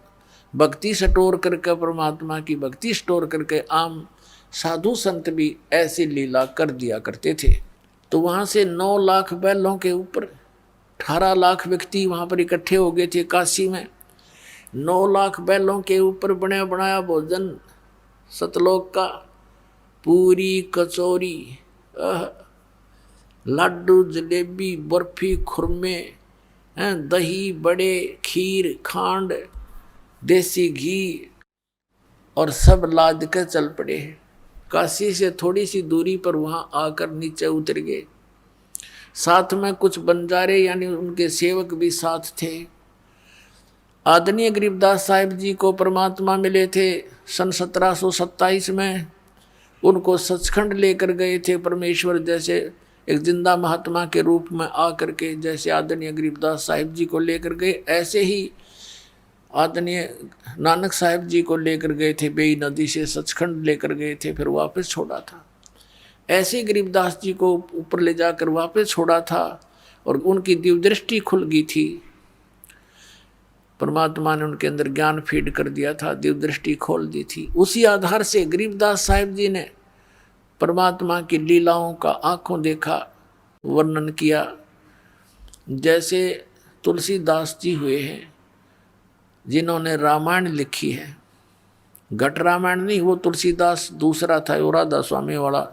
भक्ति स्टोर करके, परमात्मा की भक्ति स्टोर करके आम साधु संत भी ऐसी लीला कर दिया करते थे। तो वहाँ से 9 लाख बैलों के ऊपर 18 लाख व्यक्ति वहाँ पर इकट्ठे हो गए थे काशी में। 9 लाख बैलों के ऊपर बना बनाया भोजन सतलोक का, पूरी कचौरी, लड्डू, जलेबी, बर्फी, खुरमे, दही, बड़े, खीर, खांड, देसी घी, और सब लाद कर चल पड़े। काशी से थोड़ी सी दूरी पर वहाँ आकर नीचे उतर गए। साथ में कुछ बंजारे यानी उनके सेवक भी साथ थे। आदरणीय गरीबदास साहिब जी को परमात्मा मिले थे सन 1727 में। उनको सचखंड लेकर गए थे परमेश्वर, जैसे एक जिंदा महात्मा के रूप में आकर के, जैसे आदरणीय गरीबदास साहिब जी को लेकर गए, ऐसे ही आदरणीय नानक साहिब जी को लेकर गए थे। बेई नदी से सचखंड लेकर गए थे, फिर वापस छोड़ा था। ऐसे गरीबदास जी को ऊपर ले जाकर वापस छोड़ा था और उनकी दिव्य दृष्टि खुल गई थी। परमात्मा ने उनके अंदर ज्ञान फीड कर दिया था, दिव्य दृष्टि खोल दी थी। उसी आधार से गरीबदास साहिब जी ने परमात्मा की लीलाओं का आंखों देखा वर्णन किया। जैसे तुलसीदास जी हुए हैं जिन्होंने रामायण लिखी है, घट रामायण नहीं, वो तुलसीदास दूसरा था, वो राधा स्वामी वाला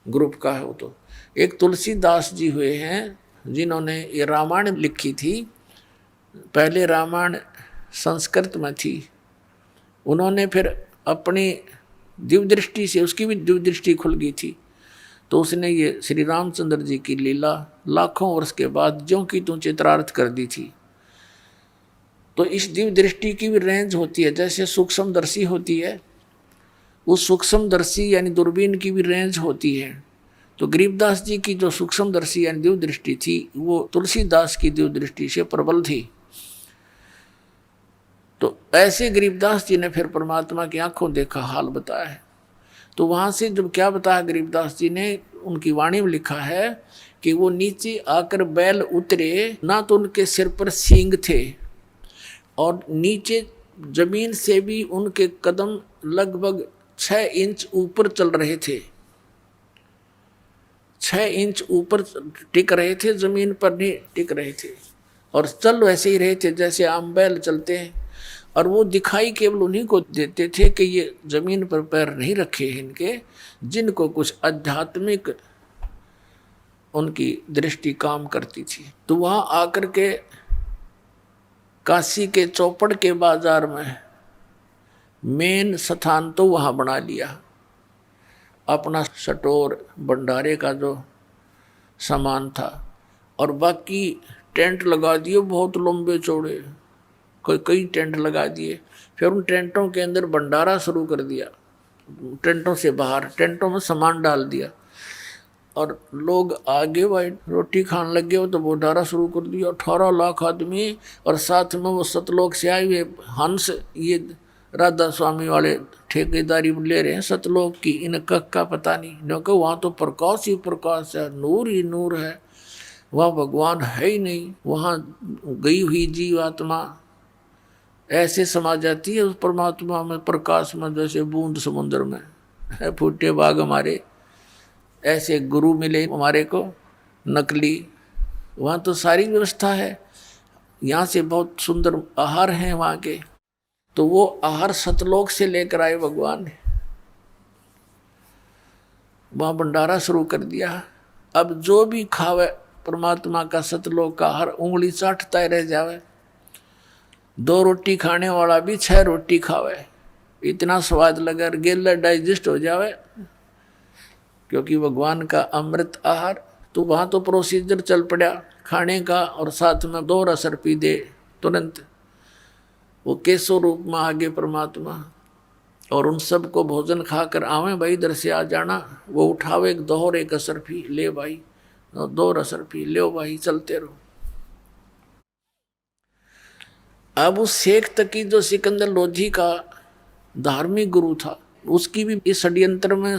ग्रुप का है वो। तो एक तुलसीदास जी हुए हैं जिन्होंने ये रामायण लिखी थी। पहले रामायण संस्कृत में थी, उन्होंने फिर अपनी दिव्य दृष्टि से, उसकी भी दिव्य दृष्टि खुल गई थी, तो उसने ये श्री रामचंद्र जी की लीला लाखों वर्ष के बाद ज्यों की त्यों चित्रार्थ कर दी थी। तो इस दिव्य दृष्टि की भी रेंज होती है, जैसे सूक्ष्मदर्शी होती है, उस सूक्ष्मदर्शी यानी दूरबीन की भी रेंज होती है। तो गरीबदास जी की जो सूक्ष्मदर्शी यानी दिव्य दृष्टि थी, वो तुलसीदास की दिव्य दृष्टि से प्रबल थी। तो ऐसे गरीबदास जी ने फिर परमात्मा की आंखों देखा हाल बताया है। तो वहाँ से जब क्या बताया गरीबदास जी ने, उनकी वाणी में लिखा है कि वो नीचे आकर बैल उतरे, ना तो उनके सिर पर सींग थे और नीचे जमीन से भी उनके कदम लगभग 6 इंच ऊपर चल रहे थे, 6 इंच ऊपर टिक रहे थे, जमीन पर नहीं टिक रहे थे, और चल वैसे ही रहे थे जैसे आम बैल चलते हैं। और वो दिखाई केवल उन्हीं को देते थे कि ये जमीन पर पैर नहीं रखे हैं इनके, जिनको कुछ आध्यात्मिक उनकी दृष्टि काम करती थी। तो वहाँ आकर के काशी के चौपड़ के बाजार में मेन स्थान तो वहाँ बना लिया, अपना स्टोर भंडारे का जो सामान था, और बाकी टेंट लगा दिए बहुत लंबे चौड़े, कई टेंट लगा दिए। फिर उन टेंटों के अंदर भंडारा शुरू कर दिया, टेंटों से बाहर टेंटों में सामान डाल दिया, और लोग आगे भाई रोटी खाने लगे हो तो भंडारा शुरू कर दिया। 18 लाख आदमी, और साथ में वो सतलोक से आए हुए हंस, ये राधा स्वामी वाले ठेकेदारी ले रहे हैं सतलोक की, इन कक का पता नहीं, क्योंकि वहाँ तो प्रकाश ही प्रकाश है, नूर ही नूर है, वहाँ भगवान है ही नहीं। वहाँ गई हुई जीवात्मा ऐसे समा जाती है उस परमात्मा में, प्रकाश में, जैसे बूंद समुद्र में है। फूटे बाग हमारे, ऐसे गुरु मिले हमारे को नकली, वहाँ तो सारी व्यवस्था है। यहाँ से बहुत सुंदर आहार हैं वहाँ के, तो वो आहार सतलोक से लेकर आए भगवान ने, वहाँ भंडारा शुरू कर दिया। अब जो भी खावे परमात्मा का सतलोक का आहार, उंगली चाटता ही रह जावे। 2 रोटी खाने वाला भी 6 रोटी खावे, इतना स्वाद लगा, गेला डाइजेस्ट हो जावे, क्योंकि भगवान का अमृत आहार। तो वहाँ तो प्रोसीजर चल पड़ा खाने का, और साथ में 2 रसर पी दे तुरंत, वो केसो रूप में आगे परमात्मा। और उन सब को भोजन खाकर आवे भाई, इधर से आ जाना, वो उठावे एक दोहर एक असर पी ले भाई, 2 रसर पी लो भाई, चलते रहो। अब उस शेख तकी जो सिकंदर लोधी का धार्मिक गुरु था, उसकी भी इस षड्यंत्र में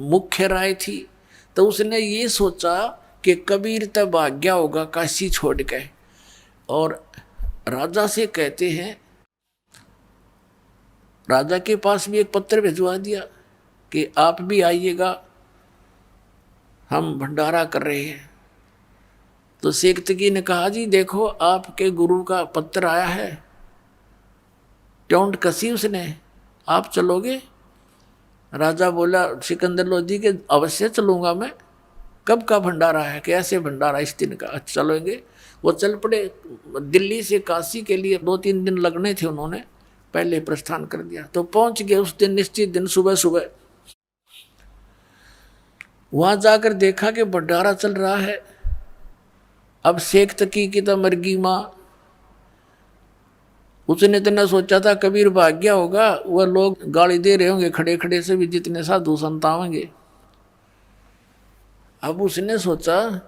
मुख्य राय थी। तो उसने ये सोचा कि कबीर तब भाग्या होगा काशी छोड़ के, और राजा से कहते हैं, राजा के पास भी एक पत्र भिजवा दिया कि आप भी आइएगा, हम भंडारा कर रहे हैं। तो शेख तकी ने कहा जी देखो आपके गुरु का पत्र आया है, टोंट कसी उसने, आप चलोगे? राजा बोला सिकंदर लोधी के अवश्य चलूंगा मैं। कब का भंडारा है? कैसे भंडारा? इस दिन का। अच्छा चलोगे? वो चल पड़े। दिल्ली से काशी के लिए 2-3 दिन लगने थे, उन्होंने पहले प्रस्थान कर दिया। तो पहुंच गए उस दिन, निश्चित दिन सुबह सुबह। वहां जाकर देखा कि भंडारा चल रहा है। अब शेख तकी की तो मरगी माँ, उसने इतना सोचा था कबीर भाग गया होगा, वह लोग गाली दे रहे होंगे खड़े खड़े से भी, जितने साधु संत आवेंगे। अब उसने सोचा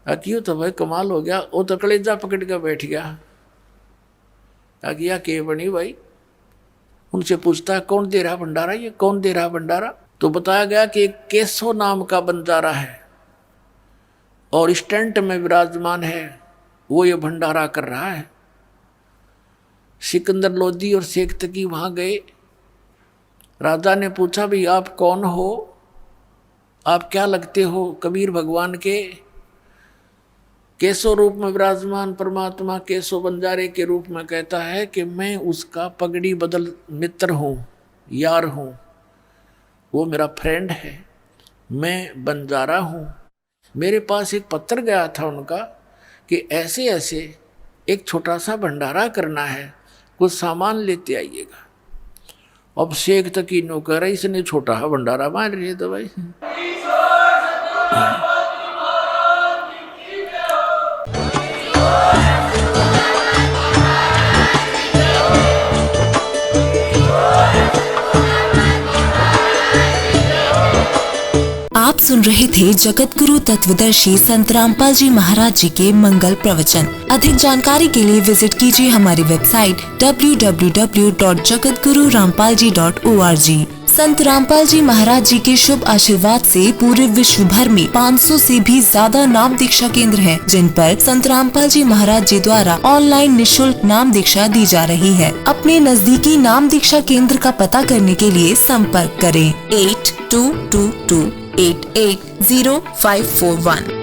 क्यों तो भाई कमाल हो गया, वो तो कलेजा पकड़ के बैठ गया। क्या के बनी भाई? उनसे पूछता है कौन दे रहा भंडारा, ये कौन दे रहा भंडारा? तो बताया गया कि एक केशव नाम का बंजारा है और स्टैंड में विराजमान है, वो ये भंडारा कर रहा है। सिकंदर लोधी और शेख तकी वहां गए। राजा ने पूछा भाई आप कौन हो, आप क्या लगते हो कबीर भगवान के? केशव रूप में विराजमान परमात्मा केशव बंजारे के रूप में कहता है कि मैं उसका पगड़ी बदल मित्र हूँ, यार हूँ, वो मेरा फ्रेंड है, मैं बंजारा हूँ। मेरे पास एक पत्र गया था उनका कि ऐसे ऐसे एक छोटा सा भंडारा करना है, कुछ सामान लेते आइएगा। अब शेख तकी नौकर, इसने छोटा है भंडारा मान रही तो भाई। आप सुन रहे थे जगत गुरु तत्वदर्शी संत रामपाल जी महाराज जी के मंगल प्रवचन। अधिक जानकारी के लिए विजिट कीजिए हमारी वेबसाइट www.jagatgururampalji.org। संत रामपाल जी महाराज जी के शुभ आशीर्वाद से पूरे विश्व भर में 500 से भी ज्यादा नाम दीक्षा केंद्र हैं, जिन पर संत रामपाल जी महाराज जी द्वारा ऑनलाइन निशुल्क नाम दीक्षा दी जा रही है। अपने नजदीकी नाम दीक्षा केंद्र का पता करने के लिए संपर्क करें 8222880541।